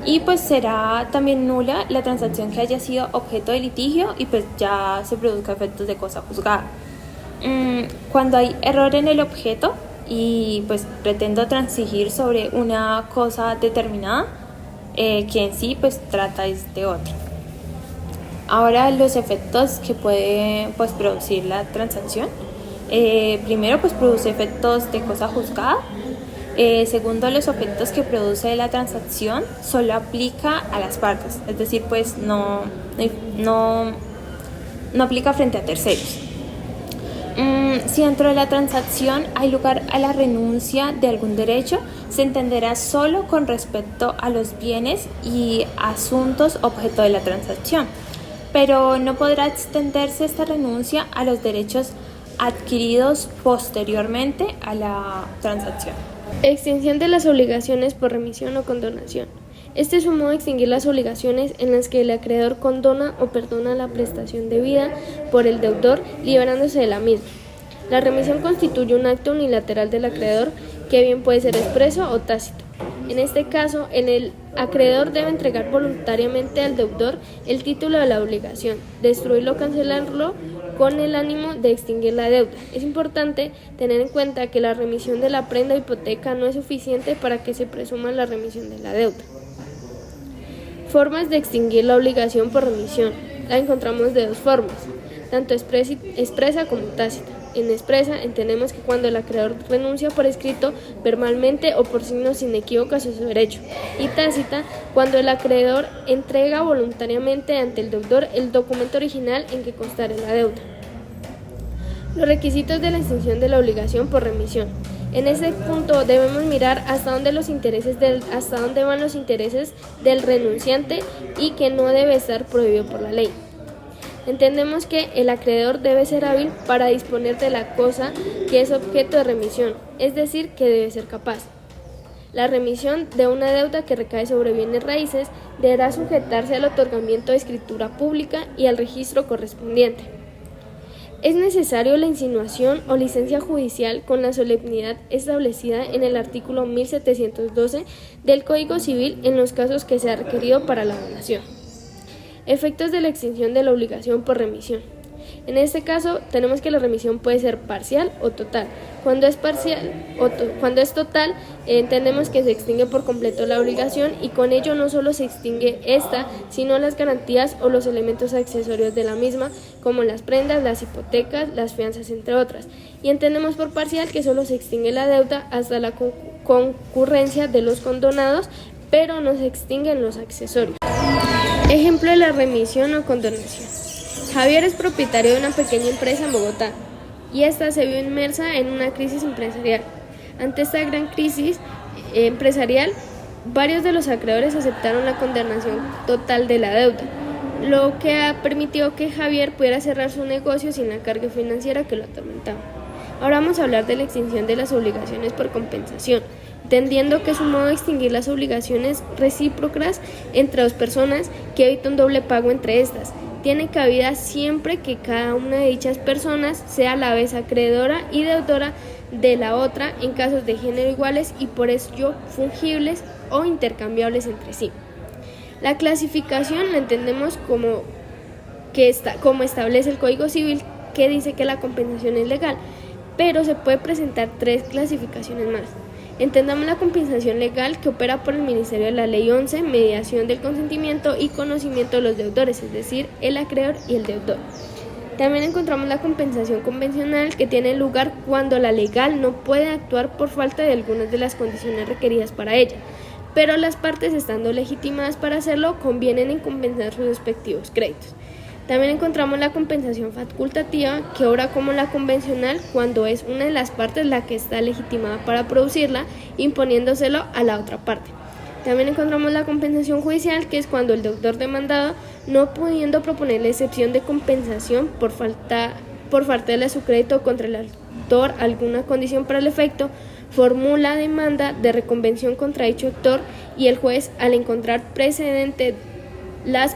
Y pues será también nula la transacción que haya sido objeto de litigio y pues ya se produzca efectos de cosa juzgada. Cuando hay error en el objeto y pues pretendo transigir sobre una cosa determinada que en sí pues trata de otra. Ahora los efectos que puede pues producir la transacción. Primero pues produce efectos de cosa juzgada. Segundo, los efectos que produce la transacción solo aplica a las partes, es decir, pues no aplica frente a terceros. Si dentro de la transacción hay lugar a la renuncia de algún derecho, se entenderá solo con respecto a los bienes y asuntos objeto de la transacción, pero no podrá extenderse esta renuncia a los derechos adquiridos posteriormente a la transacción. Extinción de las obligaciones por remisión o condonación. Este es un modo de extinguir las obligaciones en las que el acreedor condona o perdona la prestación debida por el deudor, liberándose de la misma. La remisión constituye un acto unilateral del acreedor que bien puede ser expreso o tácito. En este caso, el acreedor debe entregar voluntariamente al deudor el título de la obligación, destruirlo o cancelarlo con el ánimo de extinguir la deuda. Es importante tener en cuenta que la remisión de la prenda o hipoteca no es suficiente para que se presuma la remisión de la deuda. Formas de extinguir la obligación por remisión. La encontramos de dos formas, tanto expresa como tácita. En expresa entendemos que cuando el acreedor renuncia por escrito, verbalmente o por signos inequívocos a su derecho, y tácita cuando el acreedor entrega voluntariamente ante el deudor el documento original en que constare la deuda. Los requisitos de la extinción de la obligación por remisión. En ese punto debemos mirar hasta dónde van los intereses del renunciante y que no debe estar prohibido por la ley. Entendemos que el acreedor debe ser hábil para disponer de la cosa que es objeto de remisión, es decir, que debe ser capaz. La remisión de una deuda que recae sobre bienes raíces deberá sujetarse al otorgamiento de escritura pública y al registro correspondiente. Es necesario la insinuación o licencia judicial con la solemnidad establecida en el artículo 1712 del Código Civil en los casos que sea requerido para la donación. Efectos de la extinción de la obligación por remisión. En este caso, tenemos que la remisión puede ser parcial o total. Cuando es total, entendemos que se extingue por completo la obligación y con ello no solo se extingue esta, sino las garantías o los elementos accesorios de la misma, como las prendas, las hipotecas, las fianzas, entre otras. Y entendemos por parcial que solo se extingue la deuda hasta la concurrencia de los condonados, pero no se extinguen los accesorios. Ejemplo de la remisión o condonación. Javier es propietario de una pequeña empresa en Bogotá y esta se vio inmersa en una crisis empresarial. Ante esta gran crisis empresarial, varios de los acreedores aceptaron la condonación total de la deuda, lo que ha permitido que Javier pudiera cerrar su negocio sin la carga financiera que lo atormentaba. Ahora vamos a hablar de la extinción de las obligaciones por compensación, entendiendo que es un modo de extinguir las obligaciones recíprocas entre dos personas que evita un doble pago entre estas. Tiene cabida siempre que cada una de dichas personas sea a la vez acreedora y deudora de la otra en casos de género iguales y por ello fungibles o intercambiables entre sí. La clasificación la entendemos como establece el Código Civil, que dice que la compensación es legal, pero se puede presentar tres clasificaciones más. Entendamos la compensación legal, que opera por el Ministerio de la Ley 11, mediación del consentimiento y conocimiento de los deudores, es decir, el acreedor y el deudor. También encontramos la compensación convencional, que tiene lugar cuando la legal no puede actuar por falta de algunas de las condiciones requeridas para ella, pero las partes, estando legitimadas para hacerlo, convienen en compensar sus respectivos créditos. También encontramos la compensación facultativa, que obra como la convencional cuando es una de las partes la que está legitimada para producirla, imponiéndoselo a la otra parte. También encontramos la compensación judicial, que es cuando el deudor demandado, no pudiendo proponer la excepción de compensación por faltarle a su crédito contra el autor alguna condición para el efecto, formula demanda de reconvención contra dicho autor y el juez, al encontrar precedente las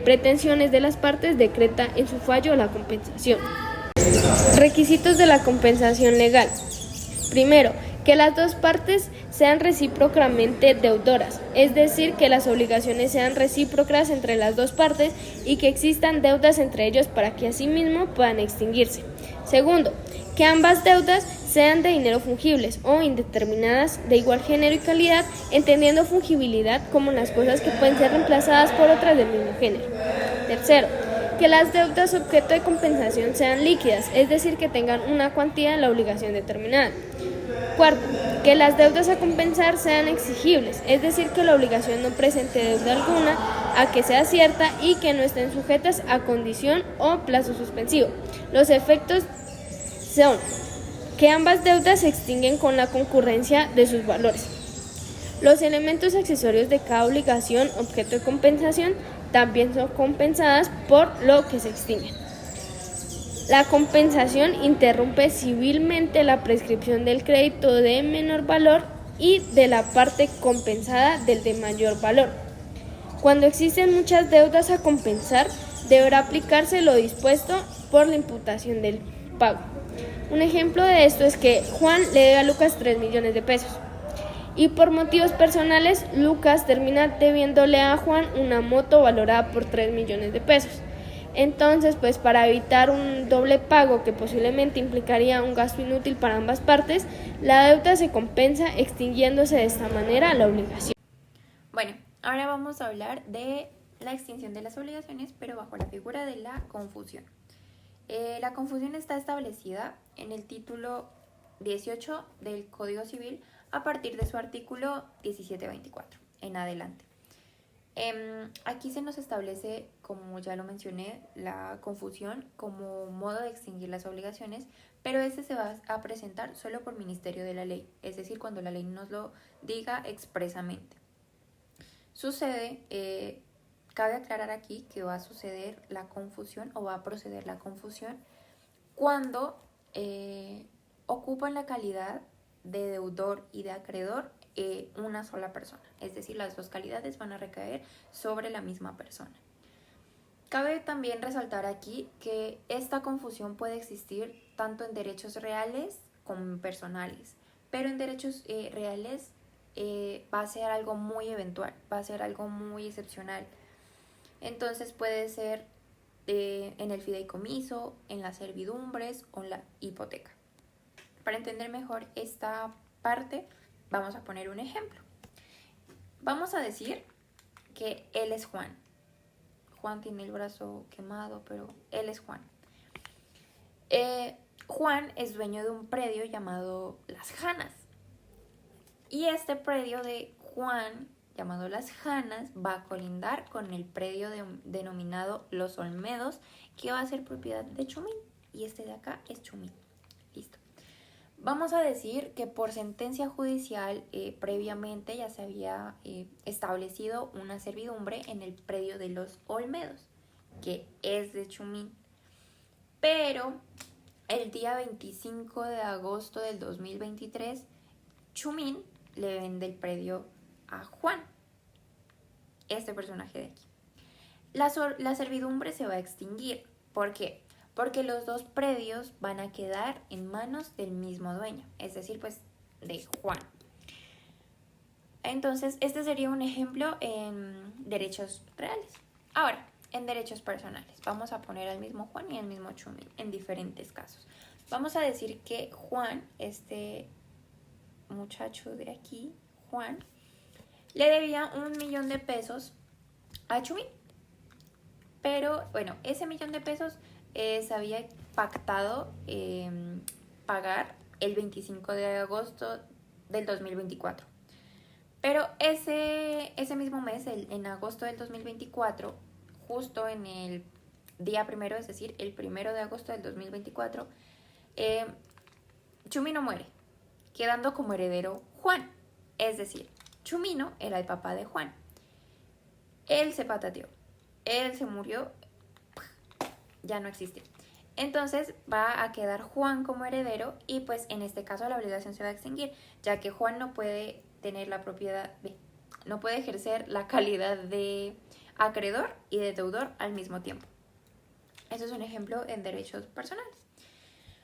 pretensiones de las partes, decreta en su fallo la compensación. Requisitos de la compensación legal. Primero, que las dos partes sean recíprocamente deudoras, es decir, que las obligaciones sean recíprocas entre las dos partes y que existan deudas entre ellos para que asimismo puedan extinguirse. Segundo, que ambas deudas sean de dinero fungibles o indeterminadas de igual género y calidad, entendiendo fungibilidad como las cosas que pueden ser reemplazadas por otras del mismo género. Tercero, que las deudas objeto de compensación sean líquidas, es decir, que tengan una cuantía en la obligación determinada. Cuarto, que las deudas a compensar sean exigibles, es decir, que la obligación no presente deuda alguna a que sea cierta y que no estén sujetas a condición o plazo suspensivo. Los efectos son que ambas deudas se extinguen con la concurrencia de sus valores. Los elementos accesorios de cada obligación objeto de compensación también son compensadas por lo que se extinguen. La compensación interrumpe civilmente la prescripción del crédito de menor valor y de la parte compensada del de mayor valor. Cuando existen muchas deudas a compensar, deberá aplicarse lo dispuesto por la imputación del pago. Un ejemplo de esto es que Juan le debe a Lucas 3 millones de pesos y por motivos personales Lucas termina debiéndole a Juan una moto valorada por 3 millones de pesos. Entonces, pues para evitar un doble pago que posiblemente implicaría un gasto inútil para ambas partes, la deuda se compensa extinguiéndose de esta manera la obligación. Bueno, ahora vamos a hablar de la extinción de las obligaciones, pero bajo la figura de la confusión. La confusión está establecida en el título 18 del Código Civil a partir de su artículo 1724 en adelante. Aquí se nos establece, como ya lo mencioné, la confusión como modo de extinguir las obligaciones, pero este se va a presentar solo por ministerio de la ley, es decir, cuando la ley nos lo diga expresamente. Cabe aclarar aquí que va a suceder la confusión o va a proceder la confusión cuando ocupan la calidad de deudor y de acreedor una sola persona, es decir, las dos calidades van a recaer sobre la misma persona. Cabe también resaltar aquí que esta confusión puede existir tanto en derechos reales como en personales, pero en derechos reales va a ser algo muy eventual, va a ser algo muy excepcional. Entonces puede ser en el fideicomiso, en las servidumbres o en la hipoteca. Para entender mejor esta parte, vamos a poner un ejemplo. Vamos a decir que él es Juan. Juan tiene el brazo quemado, pero él es Juan. Juan es dueño de un predio llamado Las Janas. Y este predio de Juan, llamado Las Janas, va a colindar con el predio denominado Los Olmedos, que va a ser propiedad de Chumín. Y este de acá es Chumín. Listo. Vamos a decir que por sentencia judicial previamente ya se había establecido una servidumbre en el predio de Los Olmedos, que es de Chumín. Pero el día 25 de agosto del 2023, Chumín le vende el predio a Juan, este personaje de aquí. La servidumbre se va a extinguir. ¿Por qué? Porque los dos predios van a quedar en manos del mismo dueño, es decir, pues de Juan. Entonces, este sería un ejemplo en derechos reales. Ahora, en derechos personales, vamos a poner al mismo Juan y al mismo Chumín en diferentes casos. Vamos a decir que Juan, este muchacho de aquí, Juan, le debía 1 millón de pesos a Chumín. Pero, bueno, ese 1 millón de pesos se había pactado pagar el 25 de agosto del 2024. Pero ese mismo mes, en agosto del 2024, justo en el día primero, es decir, el 1 de agosto del 2024, Chumino muere, quedando como heredero Juan. Es decir, Chumino era el papá de Juan. Él se patateó, él se murió, ya no existe. Entonces va a quedar Juan como heredero y pues en este caso la obligación se va a extinguir, ya que Juan no puede tener la propiedad no puede ejercer la calidad de acreedor y de deudor al mismo tiempo. Eso es un ejemplo en derechos personales.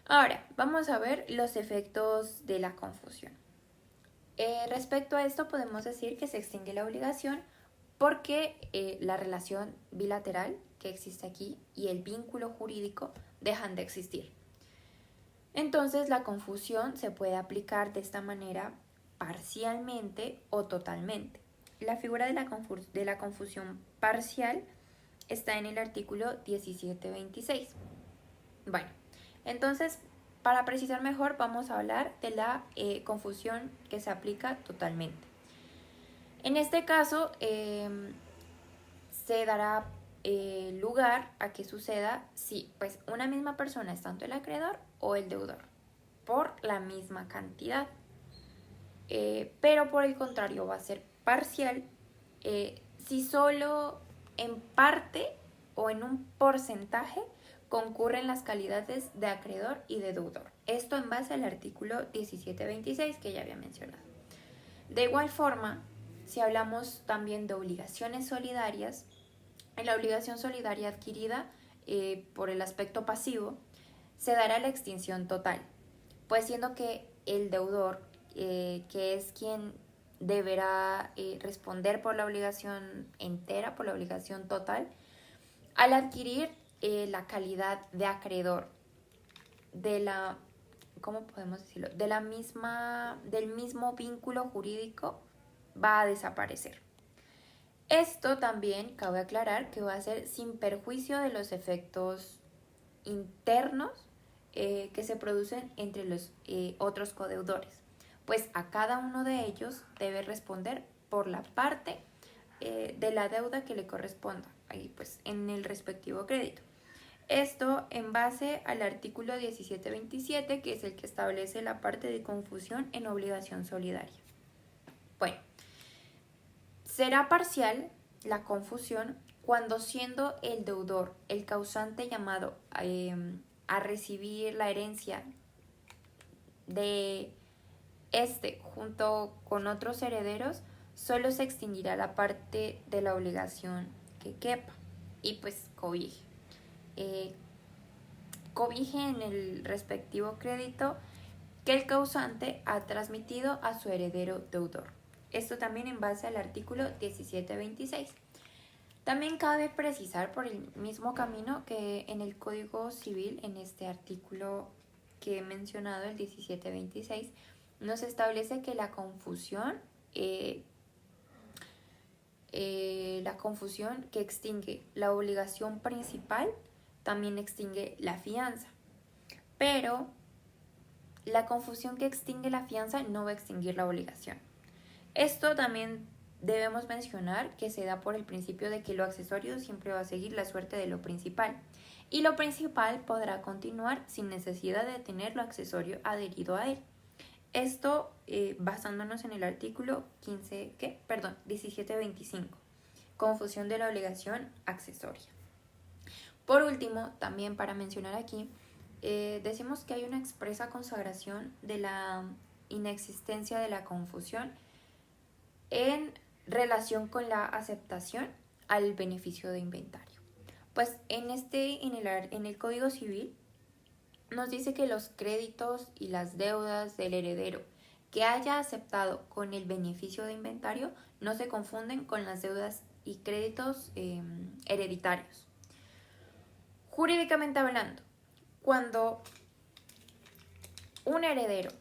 Ahora, vamos a ver los efectos de la confusión. Respecto a esto podemos decir que se extingue la obligación porque la relación bilateral que existe aquí y el vínculo jurídico dejan de existir. Entonces la confusión se puede aplicar de esta manera parcialmente o totalmente. La figura de la confusión parcial está en el artículo 1726. Bueno, entonces para precisar mejor vamos a hablar de la confusión que se aplica totalmente. En este caso se dará lugar a que suceda si pues una misma persona es tanto el acreedor o el deudor por la misma cantidad, pero por el contrario va a ser parcial si solo en parte o en un porcentaje concurren las calidades de acreedor y de deudor. Esto en base al artículo 1726 que ya había mencionado. De igual forma, si hablamos también de obligaciones solidarias, en la obligación solidaria adquirida por el aspecto pasivo, se dará la extinción total, pues siendo que el deudor, que es quien deberá responder por la obligación entera, por la obligación total, al adquirir la calidad de acreedor de la, ¿cómo podemos decirlo? Del mismo vínculo jurídico, va a desaparecer. Esto también cabe aclarar que va a ser sin perjuicio de los efectos internos que se producen entre los otros codeudores, pues a cada uno de ellos debe responder por la parte de la deuda que le corresponda, ahí pues en el respectivo crédito. Esto en base al artículo 1727, que es el que establece la parte de confusión en obligación solidaria. Bueno, será parcial la confusión cuando, siendo el deudor el causante llamado a recibir la herencia de este junto con otros herederos, solo se extinguirá la parte de la obligación que quepa y pues cobije en el respectivo crédito que el causante ha transmitido a su heredero deudor. Esto también en base al artículo 1726. También cabe precisar por el mismo camino que en el Código Civil, en este artículo que he mencionado, el 1726, nos establece que la confusión que extingue la obligación principal también extingue la fianza, pero la confusión que extingue la fianza no va a extinguir la obligación. Esto también debemos mencionar que se da por el principio de que lo accesorio siempre va a seguir la suerte de lo principal, y lo principal podrá continuar sin necesidad de tener lo accesorio adherido a él. Esto basándonos en el artículo 1725, confusión de la obligación accesoria. Por último, también para mencionar aquí, decimos que hay una expresa consagración de la inexistencia de la confusión en relación con la aceptación al beneficio de inventario. Pues en el Código Civil nos dice que los créditos y las deudas del heredero que haya aceptado con el beneficio de inventario no se confunden con las deudas y créditos hereditarios. Jurídicamente hablando, cuando un heredero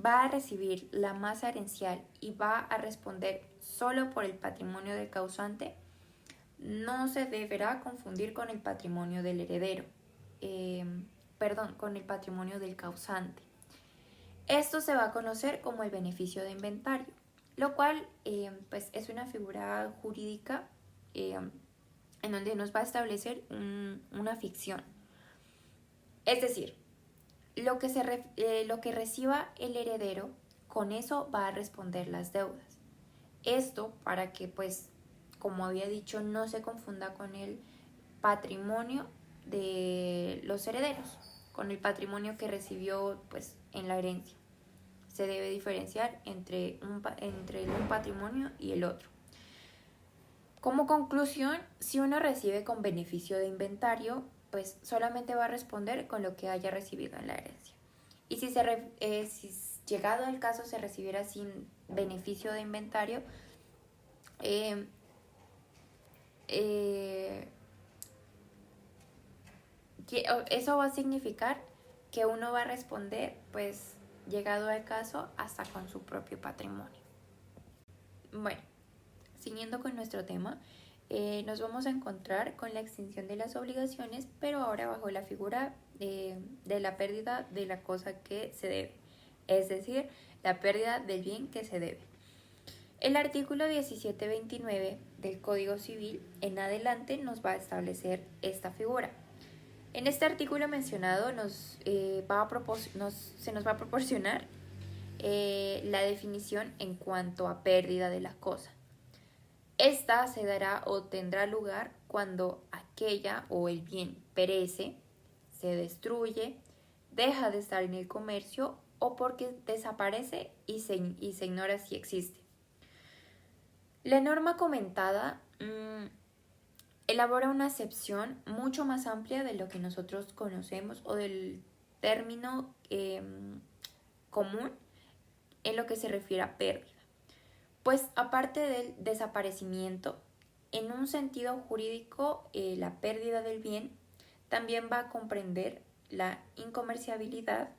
va a recibir la masa herencial y va a responder solo por el patrimonio del causante, no se deberá confundir con el patrimonio del heredero, con el patrimonio del causante. Esto se va a conocer como el beneficio de inventario, lo cual pues es una figura jurídica en donde nos va a establecer una ficción. Es decir, lo que reciba el heredero, con eso va a responder las deudas. Esto para que, pues, como había dicho, no se confunda con el patrimonio de los herederos, con el patrimonio que recibió, pues, en la herencia. Se debe diferenciar entre un patrimonio y el otro. Como conclusión, si uno recibe con beneficio de inventario, pues solamente va a responder con lo que haya recibido en la herencia. Y si llegado el caso se recibiera sin beneficio de inventario, eso va a significar que uno va a responder, pues, llegado al caso, hasta con su propio patrimonio. Bueno, siguiendo con nuestro tema, nos vamos a encontrar con la extinción de las obligaciones, pero ahora bajo la figura de la pérdida de la cosa que se debe, es decir, la pérdida del bien que se debe. El artículo 1729 del Código Civil en adelante nos va a establecer esta figura. En este artículo mencionado se nos va a proporcionar la definición en cuanto a pérdida de la cosa. Esta se dará o tendrá lugar cuando aquella o el bien perece, se destruye, deja de estar en el comercio o porque desaparece y se ignora si existe. La norma comentada elabora una acepción mucho más amplia de lo que nosotros conocemos o del término común en lo que se refiere a pérdida. Pues aparte del desaparecimiento, en un sentido jurídico, la pérdida del bien también va a comprender la incomerciabilidad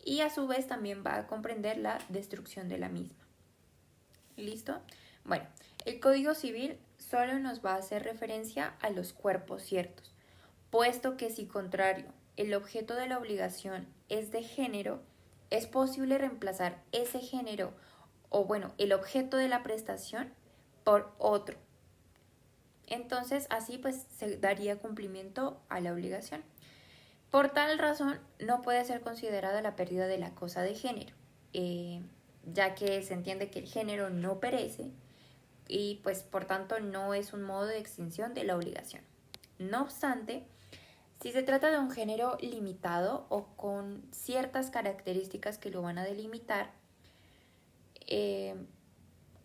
y a su vez también va a comprender la destrucción de la misma. ¿Listo? Bueno, el Código Civil solo nos va a hacer referencia a los cuerpos ciertos, puesto que si contrario, el objeto de la obligación es de género, es posible reemplazar ese género o el objeto de la prestación por otro. Entonces así pues se daría cumplimiento a la obligación. Por tal razón no puede ser considerada la pérdida de la cosa de género, ya que se entiende que el género no perece y pues por tanto no es un modo de extinción de la obligación. No obstante, si se trata de un género limitado o con ciertas características que lo van a delimitar,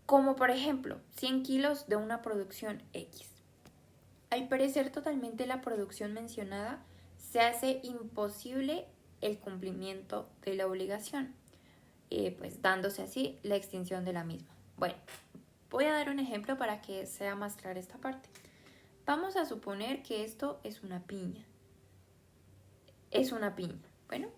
como por ejemplo 100 kilos de una producción X. Al perecer totalmente la producción mencionada, se hace imposible el cumplimiento de la obligación, pues dándose así la extinción de la misma. Bueno, voy a dar un ejemplo para que sea más clara esta parte. Vamos a suponer que esto es una piña. Es una piña. Bueno,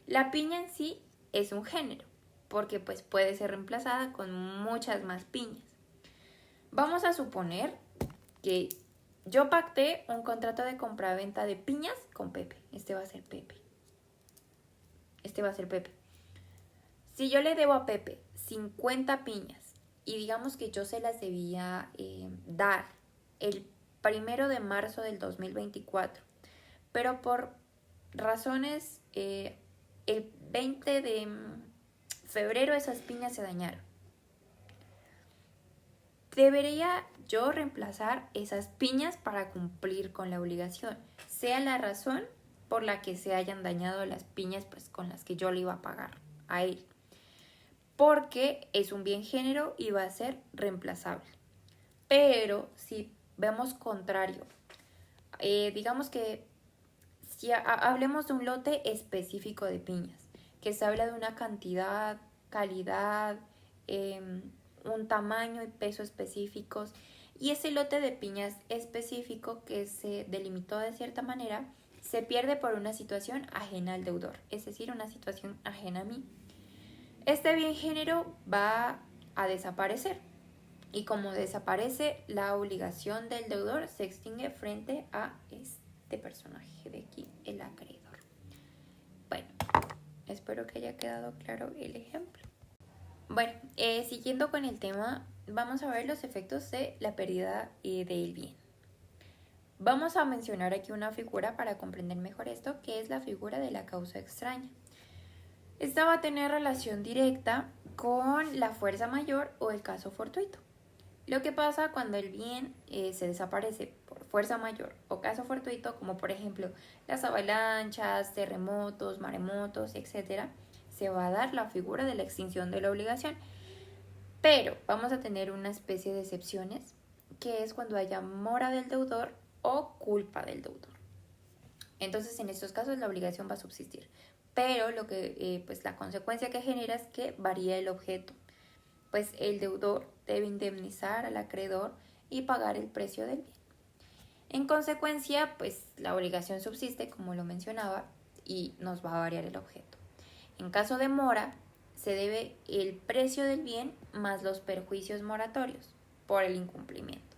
la piña en sí es un género, porque pues puede ser reemplazada con muchas más piñas. Vamos a suponer que yo pacté un contrato de compra-venta de piñas con Pepe. Este va a ser Pepe. Si yo le debo a Pepe 50 piñas y digamos que yo se las debía dar el 1 de marzo del 2024, pero por razones el 20 de febrero esas piñas se dañaron. Debería yo reemplazar esas piñas para cumplir con la obligación, sea la razón por la que se hayan dañado las piñas pues con las que yo le iba a pagar a él, porque es un bien género y va a ser reemplazable. Pero si vemos contrario, digamos que si hablemos de un lote específico de piñas, que se habla de una cantidad, calidad, un tamaño y peso específicos, y ese lote de piñas específico que se delimitó de cierta manera se pierde por una situación ajena al deudor, es decir, una situación ajena a mí. Este bien género va a desaparecer y como desaparece, la obligación del deudor se extingue frente a este personaje de aquí, el acreedor. Bueno, espero que haya quedado claro el ejemplo. Bueno, siguiendo con el tema, vamos a ver los efectos de la pérdida del bien. Vamos a mencionar aquí una figura para comprender mejor esto, que es la figura de la causa extraña. Esta va a tener relación directa con la fuerza mayor o el caso fortuito. Lo que pasa cuando el bien se desaparece por fuerza mayor o caso fortuito, como por ejemplo las avalanchas, terremotos, maremotos, etc., se va a dar la figura de la extinción de la obligación. Pero vamos a tener una especie de excepciones, que es cuando haya mora del deudor o culpa del deudor. Entonces, en estos casos la obligación va a subsistir. Pero lo que, pues la consecuencia que genera es que varía el objeto. Pues el deudor debe indemnizar al acreedor y pagar el precio del bien. En consecuencia, pues la obligación subsiste, como lo mencionaba, y nos va a variar el objeto. En caso de mora, se debe el precio del bien más los perjuicios moratorios por el incumplimiento.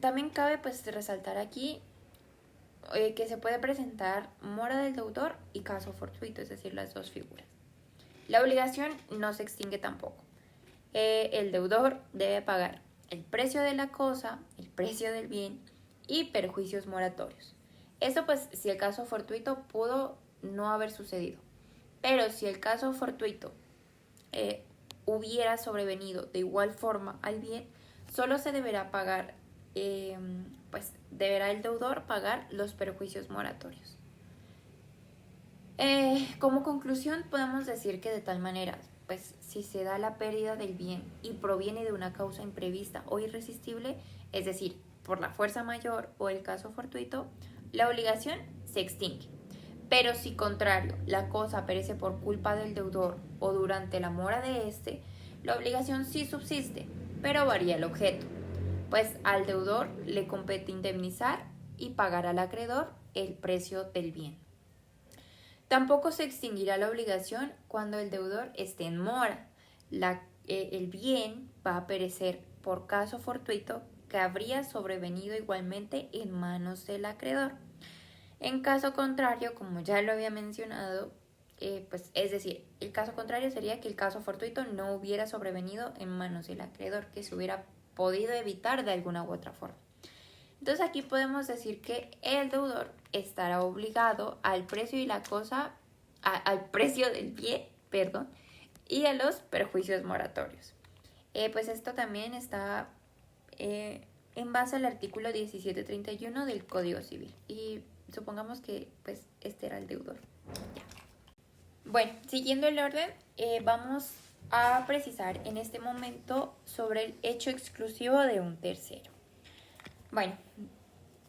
También cabe pues resaltar aquí que se puede presentar mora del deudor y caso fortuito, es decir, las dos figuras. La obligación no se extingue tampoco. El deudor debe pagar el precio de la cosa, el precio del bien y perjuicios moratorios. Esto pues si el caso fortuito pudo no haber sucedido. Pero si el caso fortuito hubiera sobrevenido de igual forma al bien, solo se deberá pagar pues deberá el deudor pagar los perjuicios moratorios. Como conclusión podemos decir que de tal manera, pues si se da la pérdida del bien y proviene de una causa imprevista o irresistible, es decir, por la fuerza mayor o el caso fortuito, la obligación se extingue. Pero si contrario, la cosa perece por culpa del deudor o durante la mora de éste, la obligación sí subsiste, pero varía el objeto, pues al deudor le compete indemnizar y pagar al acreedor el precio del bien. Tampoco se extinguirá la obligación cuando el deudor esté en mora. El bien va a perecer por caso fortuito que habría sobrevenido igualmente en manos del acreedor. En caso contrario, como ya lo había mencionado, pues es decir, el caso contrario sería que el caso fortuito no hubiera sobrevenido en manos del acreedor, que se hubiera podido evitar de alguna u otra forma. Entonces aquí podemos decir que el deudor estará obligado al precio y la cosa, al precio del bien, y a los perjuicios moratorios. Pues esto también está en base al artículo 1731 del Código Civil. Y supongamos que pues este era el deudor. Ya. Bueno, siguiendo el orden, vamos a precisar en este momento sobre el hecho exclusivo de un tercero. Bueno,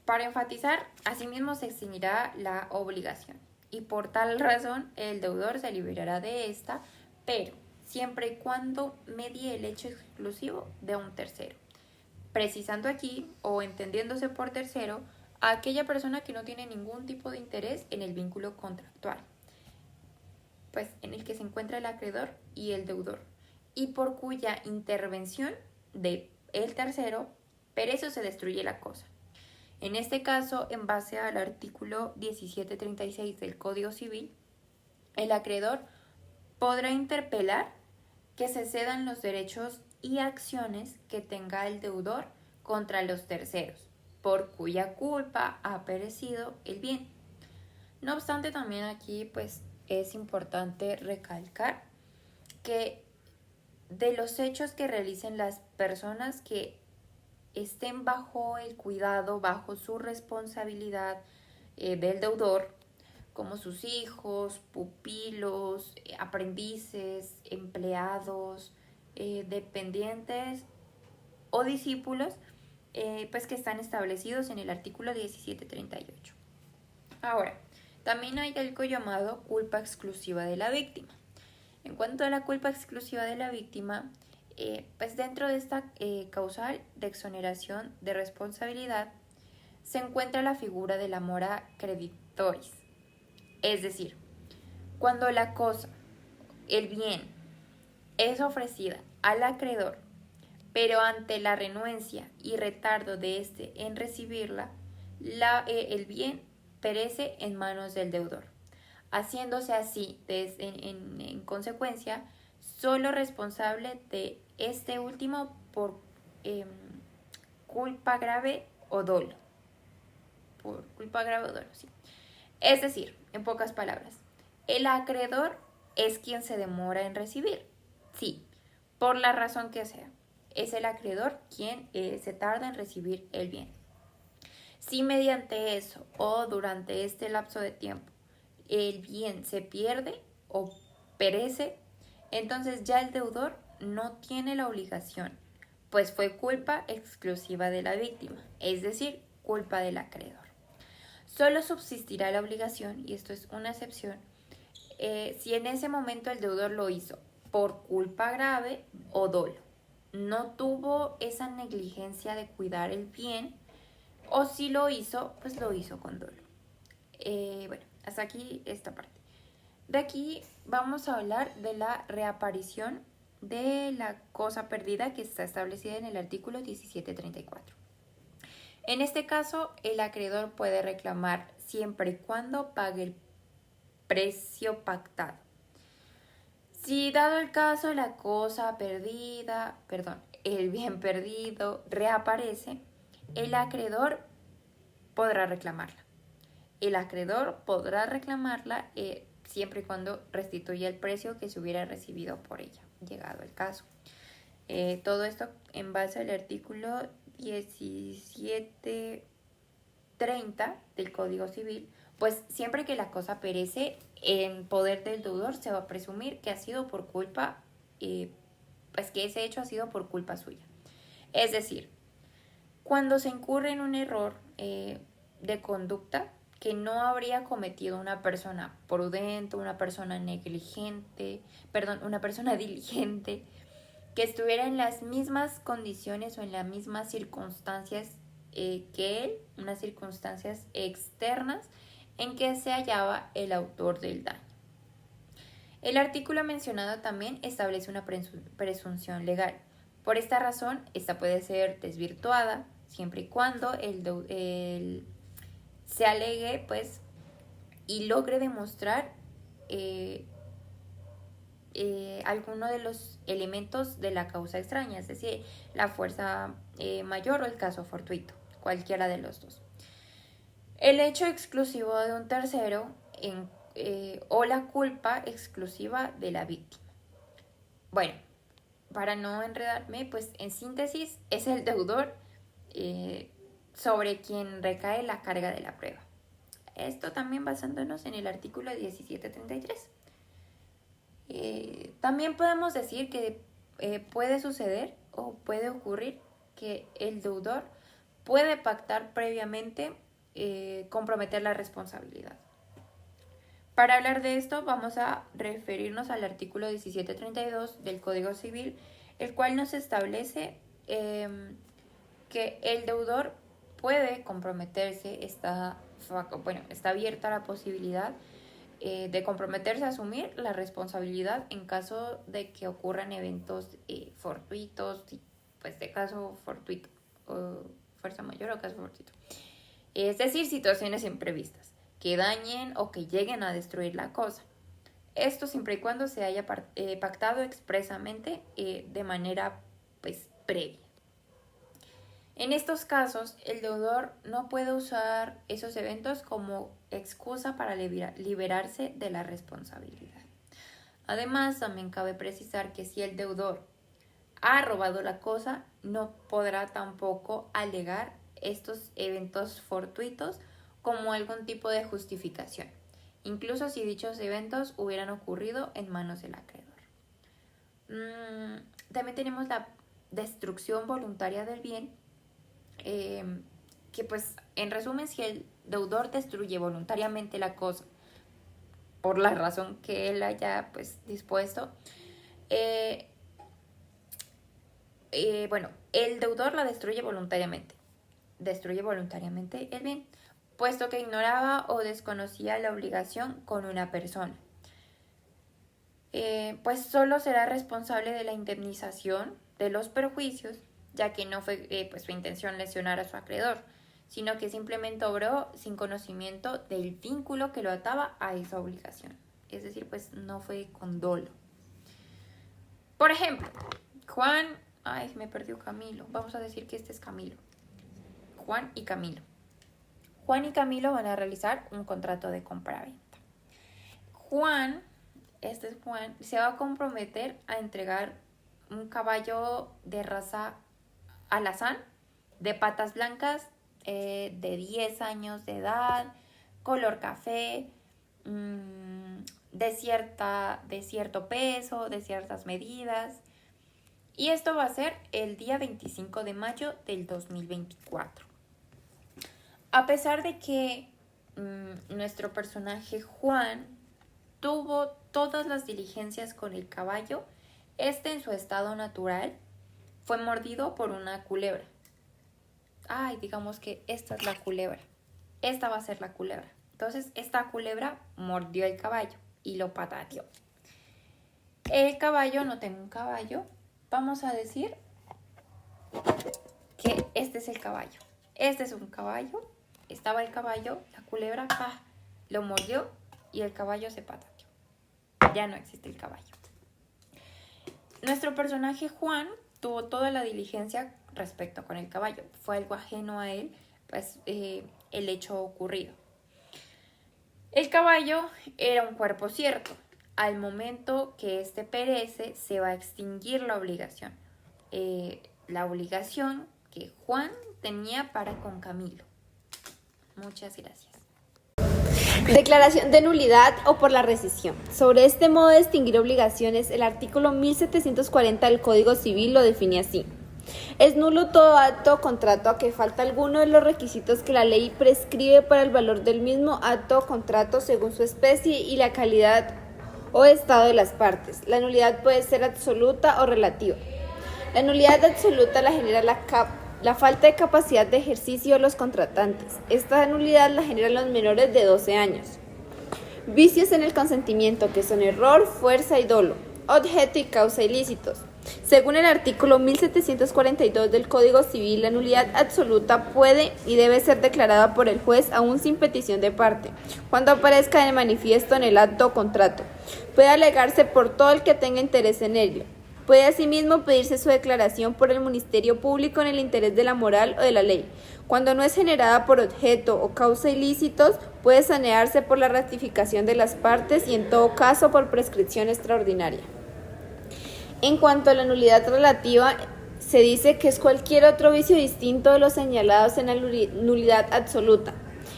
para enfatizar, asimismo se extinguirá la obligación y por tal razón el deudor se liberará de esta, pero siempre y cuando medie el hecho exclusivo de un tercero, precisando aquí o entendiéndose por tercero a aquella persona que no tiene ningún tipo de interés en el vínculo contractual, pues en el que se encuentra el acreedor y el deudor, y por cuya intervención de el tercero perece o se destruye la cosa. En este caso, en base al artículo 1736 del Código Civil, el acreedor podrá interpelar que se cedan los derechos y acciones que tenga el deudor contra los terceros, por cuya culpa ha perecido el bien. No obstante, también aquí pues es importante recalcar que de los hechos que realicen las personas que estén bajo el cuidado, bajo su responsabilidad del deudor, como sus hijos, pupilos, aprendices, empleados, dependientes o discípulos, pues que están establecidos en el artículo 1738. Ahora, también hay algo llamado culpa exclusiva de la víctima. En cuanto a la culpa exclusiva de la víctima, pues dentro de esta causal de exoneración de responsabilidad se encuentra la figura de la mora creditoris. Es decir, cuando la cosa, el bien, es ofrecida al acreedor, pero ante la renuencia y retardo de éste en recibirla, el bien perece en manos del deudor, haciéndose así, en consecuencia, solo responsable de este último por culpa grave o dolo. Por culpa grave o dolo, sí. Es decir, en pocas palabras, el acreedor es quien se demora en recibir. Sí, por la razón que sea. Es el acreedor quien se tarda en recibir el bien. Si mediante eso o durante este lapso de tiempo el bien se pierde o perece, entonces ya el deudor no tiene la obligación, pues fue culpa exclusiva de la víctima, es decir, culpa del acreedor. Solo subsistirá la obligación, y esto es una excepción, si en ese momento el deudor lo hizo por culpa grave o dolo, no tuvo esa negligencia de cuidar el bien, o si lo hizo, pues lo hizo con dolo. Bueno, hasta aquí esta parte. De aquí vamos a hablar de la reaparición de la cosa perdida que está establecida en el artículo 1734. En este caso, el acreedor puede reclamar siempre y cuando pague el precio pactado. Si dado el caso la cosa perdida, el bien perdido reaparece, el acreedor podrá reclamarla. El acreedor podrá reclamarla siempre y cuando restituya el precio que se hubiera recibido por ella, llegado el caso. Todo esto en base al artículo 17 30 del Código Civil, pues siempre que la cosa perece en poder del deudor, se va a presumir que ha sido por culpa, pues que ese hecho ha sido por culpa suya. Es decir, cuando se incurre en un error de conducta que no habría cometido una persona prudente, una persona negligente, una persona diligente, que estuviera en las mismas condiciones o en las mismas circunstancias que él, unas circunstancias externas en que se hallaba el autor del daño. El artículo mencionado también establece una presunción legal. Por esta razón, esta puede ser desvirtuada siempre y cuando se alegue pues, y logre demostrar alguno de los elementos de la causa extraña, es decir, la fuerza mayor o el caso fortuito, cualquiera de los dos. El hecho exclusivo de un tercero o la culpa exclusiva de la víctima. Bueno, para no enredarme, pues en síntesis es el deudor sobre quien recae la carga de la prueba. Esto también basándonos en el artículo 1733. También podemos decir que puede suceder o puede ocurrir que el deudor puede pactar previamente comprometer la responsabilidad. Para hablar de esto vamos a referirnos al artículo 1732 del Código Civil, el cual nos establece que el deudor puede comprometerse, está abierta la posibilidad de comprometerse a asumir la responsabilidad en caso de que ocurran eventos fortuitos, pues de caso fortuito, o fuerza mayor o caso fortuito. Es decir, situaciones imprevistas que dañen o que lleguen a destruir la cosa. Esto siempre y cuando se haya pactado expresamente de manera pues, previa. En estos casos, el deudor no puede usar esos eventos como excusa para liberarse de la responsabilidad. Además, también cabe precisar que si el deudor ha robado la cosa, no podrá tampoco alegar estos eventos fortuitos como algún tipo de justificación, incluso si dichos eventos hubieran ocurrido en manos del acreedor. También tenemos la destrucción voluntaria del bien, que pues en resumen, si el deudor destruye voluntariamente la cosa por la razón que él haya pues dispuesto, el deudor la destruye voluntariamente el bien, puesto que ignoraba o desconocía la obligación con una persona. Pues solo será responsable de la indemnización de los perjuicios, ya que no fue su intención lesionar a su acreedor, sino que simplemente obró sin conocimiento del vínculo que lo ataba a esa obligación. Es decir, pues no fue con dolo. Por ejemplo, me perdió Camilo. Vamos a decir que este es Camilo. Juan y Camilo. Juan y Camilo van a realizar un contrato de compra-venta. Juan, se va a comprometer a entregar un caballo de raza alazán, de patas blancas, de 10 años de edad, color café, de cierto peso, de ciertas medidas. Y esto va a ser el día 25 de mayo del 2024. A pesar de que nuestro personaje Juan tuvo todas las diligencias con el caballo, en su estado natural fue mordido por una culebra. Digamos que esta es la culebra. Esta va a ser la culebra. Entonces, esta culebra mordió el caballo y lo patateó. El caballo, no tengo un caballo. Vamos a decir que este es el caballo. Este es un caballo. Estaba el caballo, la culebra lo mordió y el caballo se patateó. Ya no existe el caballo. Nuestro personaje Juan tuvo toda la diligencia respecto con el caballo. Fue algo ajeno a él, pues el hecho ocurrido. El caballo era un cuerpo cierto. Al momento que éste perece, se va a extinguir la obligación. La obligación que Juan tenía para con Camilo. Muchas gracias. Declaración de nulidad o por la rescisión. Sobre este modo de extinguir obligaciones, el artículo 1740 del Código Civil lo define así. Es nulo todo acto o contrato a que falta alguno de los requisitos que la ley prescribe para el valor del mismo acto o contrato según su especie y la calidad o estado de las partes. La nulidad puede ser absoluta o relativa. La nulidad absoluta la genera la falta de capacidad de ejercicio de los contratantes. Esta nulidad la generan los menores de 12 años. Vicios en el consentimiento, que son error, fuerza y dolo, objeto y causa ilícitos. Según el artículo 1742 del Código Civil, la nulidad absoluta puede y debe ser declarada por el juez aún sin petición de parte, cuando aparezca de manifiesto en el acto o contrato. Puede alegarse por todo el que tenga interés en ello. Puede asimismo pedirse su declaración por el Ministerio Público en el interés de la moral o de la ley. Cuando no es generada por objeto o causa ilícitos, puede sanearse por la ratificación de las partes y en todo caso por prescripción extraordinaria. En cuanto a la nulidad relativa, se dice que es cualquier otro vicio distinto de los señalados en la nulidad absoluta.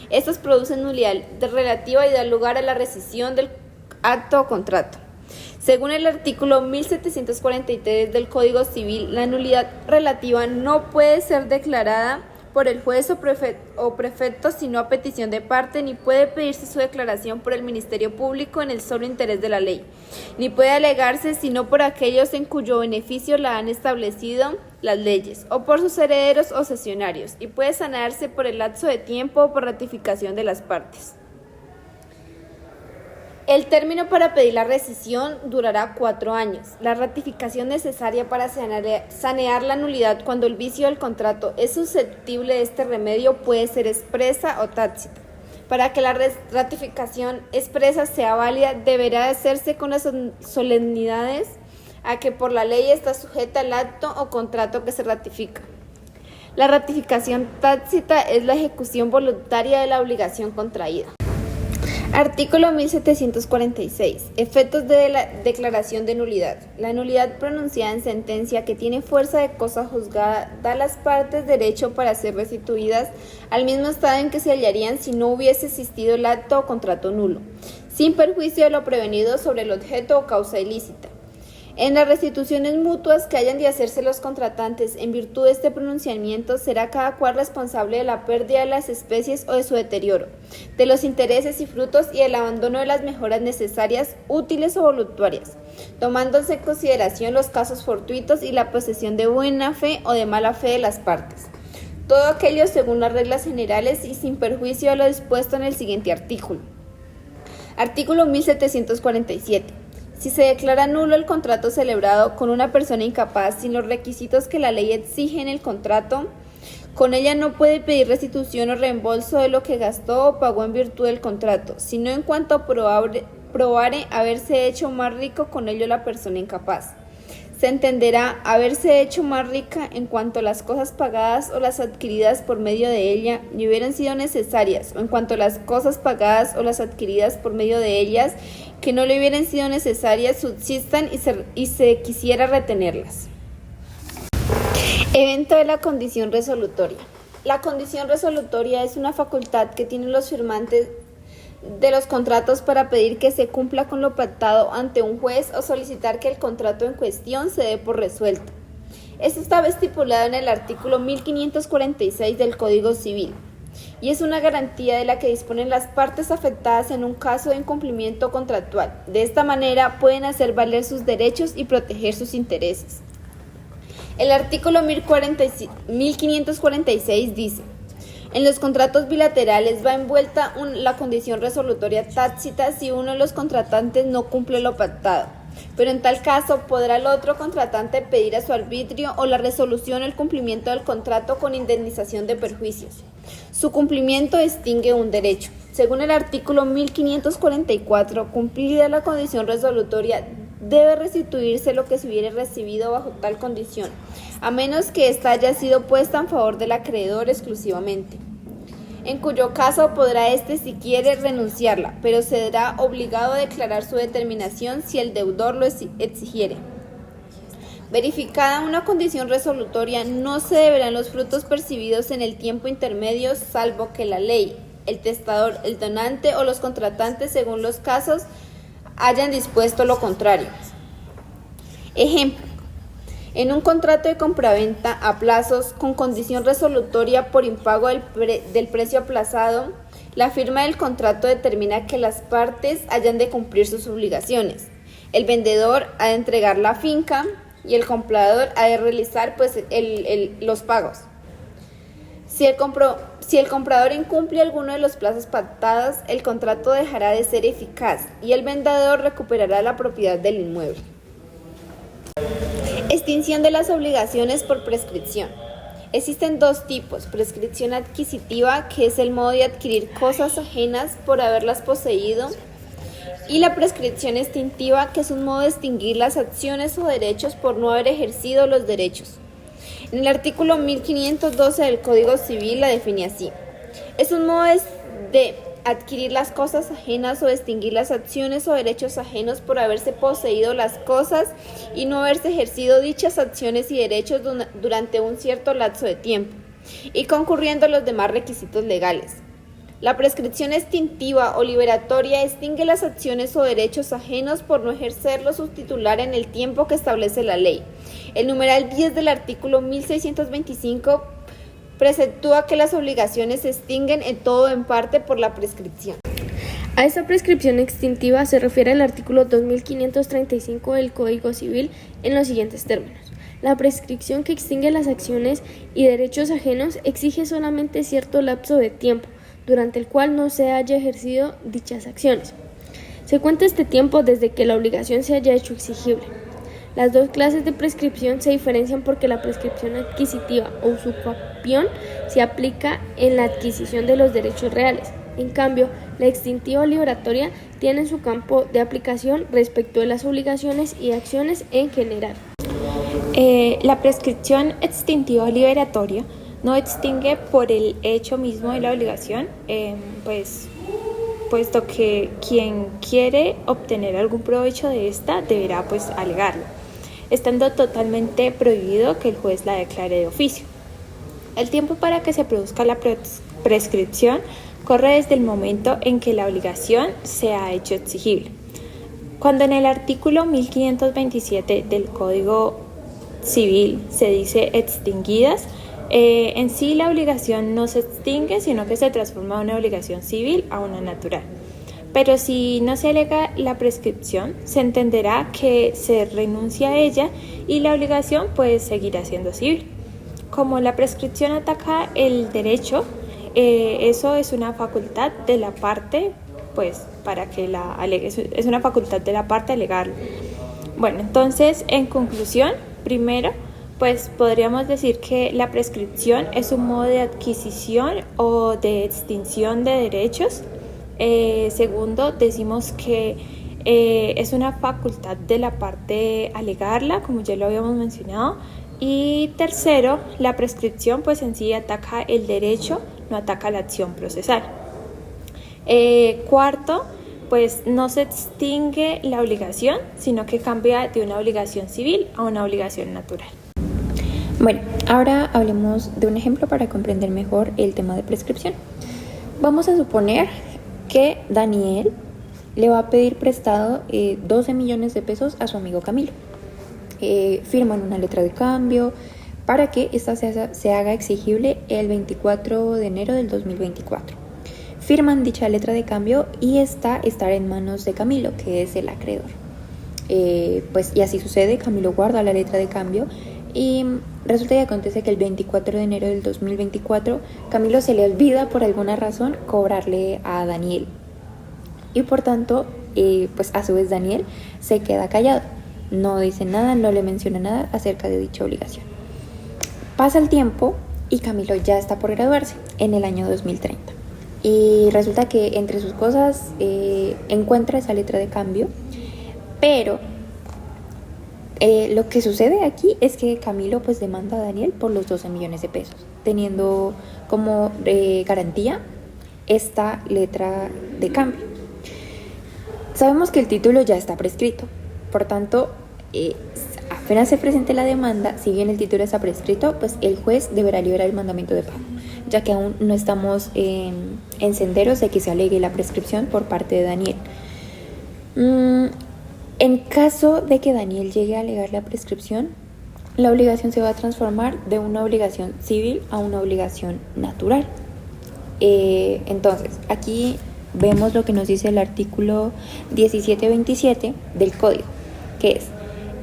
Estos producen nulidad relativa y dan lugar a la rescisión del acto o contrato. Según el artículo 1743 del Código Civil, la nulidad relativa no puede ser declarada por el juez o prefecto sino a petición de parte, ni puede pedirse su declaración por el Ministerio Público en el solo interés de la ley, ni puede alegarse sino por aquellos en cuyo beneficio la han establecido las leyes, o por sus herederos o cesionarios, y puede sanarse por el lapso de tiempo o por ratificación de las partes. El término para pedir la rescisión durará 4 años. La ratificación necesaria para sanear la nulidad cuando el vicio del contrato es susceptible de este remedio puede ser expresa o tácita. Para que la ratificación expresa sea válida, deberá hacerse con las solemnidades a que por la ley está sujeta el acto o contrato que se ratifica. La ratificación tácita es la ejecución voluntaria de la obligación contraída. Artículo 1746. Efectos de la declaración de nulidad. La nulidad pronunciada en sentencia que tiene fuerza de cosa juzgada da a las partes derecho para ser restituidas al mismo estado en que se hallarían si no hubiese existido el acto o contrato nulo, sin perjuicio de lo prevenido sobre el objeto o causa ilícita. En las restituciones mutuas que hayan de hacerse los contratantes en virtud de este pronunciamiento, será cada cual responsable de la pérdida de las especies o de su deterioro, de los intereses y frutos y del abandono de las mejoras necesarias, útiles o voluntorias, tomándose en consideración los casos fortuitos y la posesión de buena fe o de mala fe de las partes. Todo aquello según las reglas generales y sin perjuicio de lo dispuesto en el siguiente artículo. Artículo 1747. Si se declara nulo el contrato celebrado con una persona incapaz sin los requisitos que la ley exige en el contrato, con ella no puede pedir restitución o reembolso de lo que gastó o pagó en virtud del contrato, sino en cuanto probare haberse hecho más rico con ello la persona incapaz. Se entenderá haberse hecho más rica en cuanto las cosas pagadas o las adquiridas por medio de ella ni hubieran sido necesarias, o en cuanto las cosas pagadas o las adquiridas por medio de ellas que no le hubieran sido necesarias subsistan y se quisiera retenerlas. Evento de la condición resolutoria. La condición resolutoria es una facultad que tienen los firmantes de los contratos para pedir que se cumpla con lo pactado ante un juez o solicitar que el contrato en cuestión se dé por resuelto. Esto estaba estipulado en el artículo 1546 del Código Civil y es una garantía de la que disponen las partes afectadas en un caso de incumplimiento contractual. De esta manera pueden hacer valer sus derechos y proteger sus intereses. El artículo 1546 dice: en los contratos bilaterales va envuelta la condición resolutoria tácita si uno de los contratantes no cumple lo pactado, pero en tal caso podrá el otro contratante pedir a su arbitrio o la resolución o el cumplimiento del contrato con indemnización de perjuicios. Su cumplimiento extingue un derecho. Según el artículo 1544, cumplida la condición resolutoria, debe restituirse lo que se hubiere recibido bajo tal condición, a menos que ésta haya sido puesta en favor del acreedor exclusivamente, en cuyo caso podrá éste, si quiere, renunciarla, pero será obligado a declarar su determinación si el deudor lo exigiere. Verificada una condición resolutoria, no se deberán los frutos percibidos en el tiempo intermedio, salvo que la ley el testador, el donante o los contratantes, según los casos, hayan dispuesto lo contrario. Ejemplo: en un contrato de compraventa a plazos con condición resolutoria por impago del precio aplazado, la firma del contrato determina que las partes hayan de cumplir sus obligaciones. El vendedor ha de entregar la finca y el comprador ha de realizar los pagos. Si el comprador incumple alguno de los plazos pactados, el contrato dejará de ser eficaz y el vendedor recuperará la propiedad del inmueble. Extinción de las obligaciones por prescripción. Existen dos tipos: prescripción adquisitiva, que es el modo de adquirir cosas ajenas por haberlas poseído, y la prescripción extintiva, que es un modo de extinguir las acciones o derechos por no haber ejercido los derechos. En el artículo 1512 del Código Civil la define así: es un modo de adquirir las cosas ajenas o de extinguir las acciones o derechos ajenos por haberse poseído las cosas y no haberse ejercido dichas acciones y derechos durante un cierto lapso de tiempo, y concurriendo los demás requisitos legales. La prescripción extintiva o liberatoria extingue las acciones o derechos ajenos por no ejercerlos su titular en el tiempo que establece la ley. El numeral 10 del artículo 1625 preceptúa que las obligaciones se extinguen en todo o en parte por la prescripción. A esta prescripción extintiva se refiere el artículo 2535 del Código Civil en los siguientes términos: la prescripción que extingue las acciones y derechos ajenos exige solamente cierto lapso de tiempo durante el cual no se haya ejercido dichas acciones. Se cuenta este tiempo desde que la obligación se haya hecho exigible. Las dos clases de prescripción se diferencian porque la prescripción adquisitiva o usucapión se aplica en la adquisición de los derechos reales. En cambio, la extintiva o liberatoria tiene su campo de aplicación respecto de las obligaciones y acciones en general. La prescripción extintiva o liberatoria no extingue por el hecho mismo de la obligación, puesto que quien quiere obtener algún provecho de esta deberá alegarlo, estando totalmente prohibido que el juez la declare de oficio. El tiempo para que se produzca la prescripción corre desde el momento en que la obligación se ha hecho exigible. Cuando en el artículo 1527 del Código Civil se dice extinguidas, en sí la obligación no se extingue, sino que se transforma de una obligación civil a una natural. Pero si no se alega la prescripción, se entenderá que se renuncia a ella y la obligación seguirá siendo civil. Como la prescripción ataca el derecho, eso es una facultad de la parte, para que la alegue, es una facultad de la parte alegarlo. Bueno, entonces, en conclusión, primero, podríamos decir que la prescripción es un modo de adquisición o de extinción de derechos. Segundo, decimos que es una facultad de la parte alegarla, como ya lo habíamos mencionado. Y tercero, la prescripción en sí ataca el derecho, no ataca la acción procesal. Cuarto, no se extingue la obligación, sino que cambia de una obligación civil a una obligación natural. Bueno, ahora hablemos de un ejemplo para comprender mejor el tema de prescripción. Vamos a suponer que Daniel le va a pedir prestado 12 millones de pesos a su amigo Camilo. Firman una letra de cambio para que esta se haga exigible el 24 de enero del 2024. Firman dicha letra de cambio y esta estará en manos de Camilo, que es el acreedor. Y así sucede, Camilo guarda la letra de cambio y resulta que acontece que el 24 de enero del 2024 Camilo se le olvida por alguna razón cobrarle a Daniel y por tanto a su vez Daniel se queda callado, no dice nada, no le menciona nada acerca de dicha obligación. Pasa el tiempo y Camilo ya está por graduarse en el año 2030 y resulta que entre sus cosas encuentra esa letra de cambio, pero lo que sucede aquí es que Camilo demanda a Daniel por los 12 millones de pesos, teniendo como garantía esta letra de cambio. Sabemos que el título ya está prescrito, por tanto, apenas se presente la demanda, si bien el título está prescrito, el juez deberá liberar el mandamiento de pago. ya que aún no estamos en senderos de que se alegue la prescripción por parte de Daniel. En caso de que Daniel llegue a alegar la prescripción, la obligación se va a transformar de una obligación civil a una obligación natural. Entonces, aquí vemos lo que nos dice el artículo 1727 del Código, que es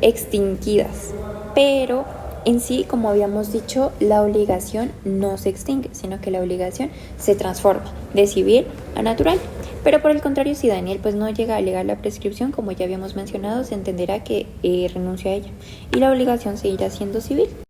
extinguidas, pero en sí, como habíamos dicho, la obligación no se extingue, sino que la obligación se transforma de civil a natural. Pero por el contrario, si Daniel pues no llega a alegar la prescripción, como ya habíamos mencionado, se entenderá que renunció a ella y la obligación seguirá siendo civil.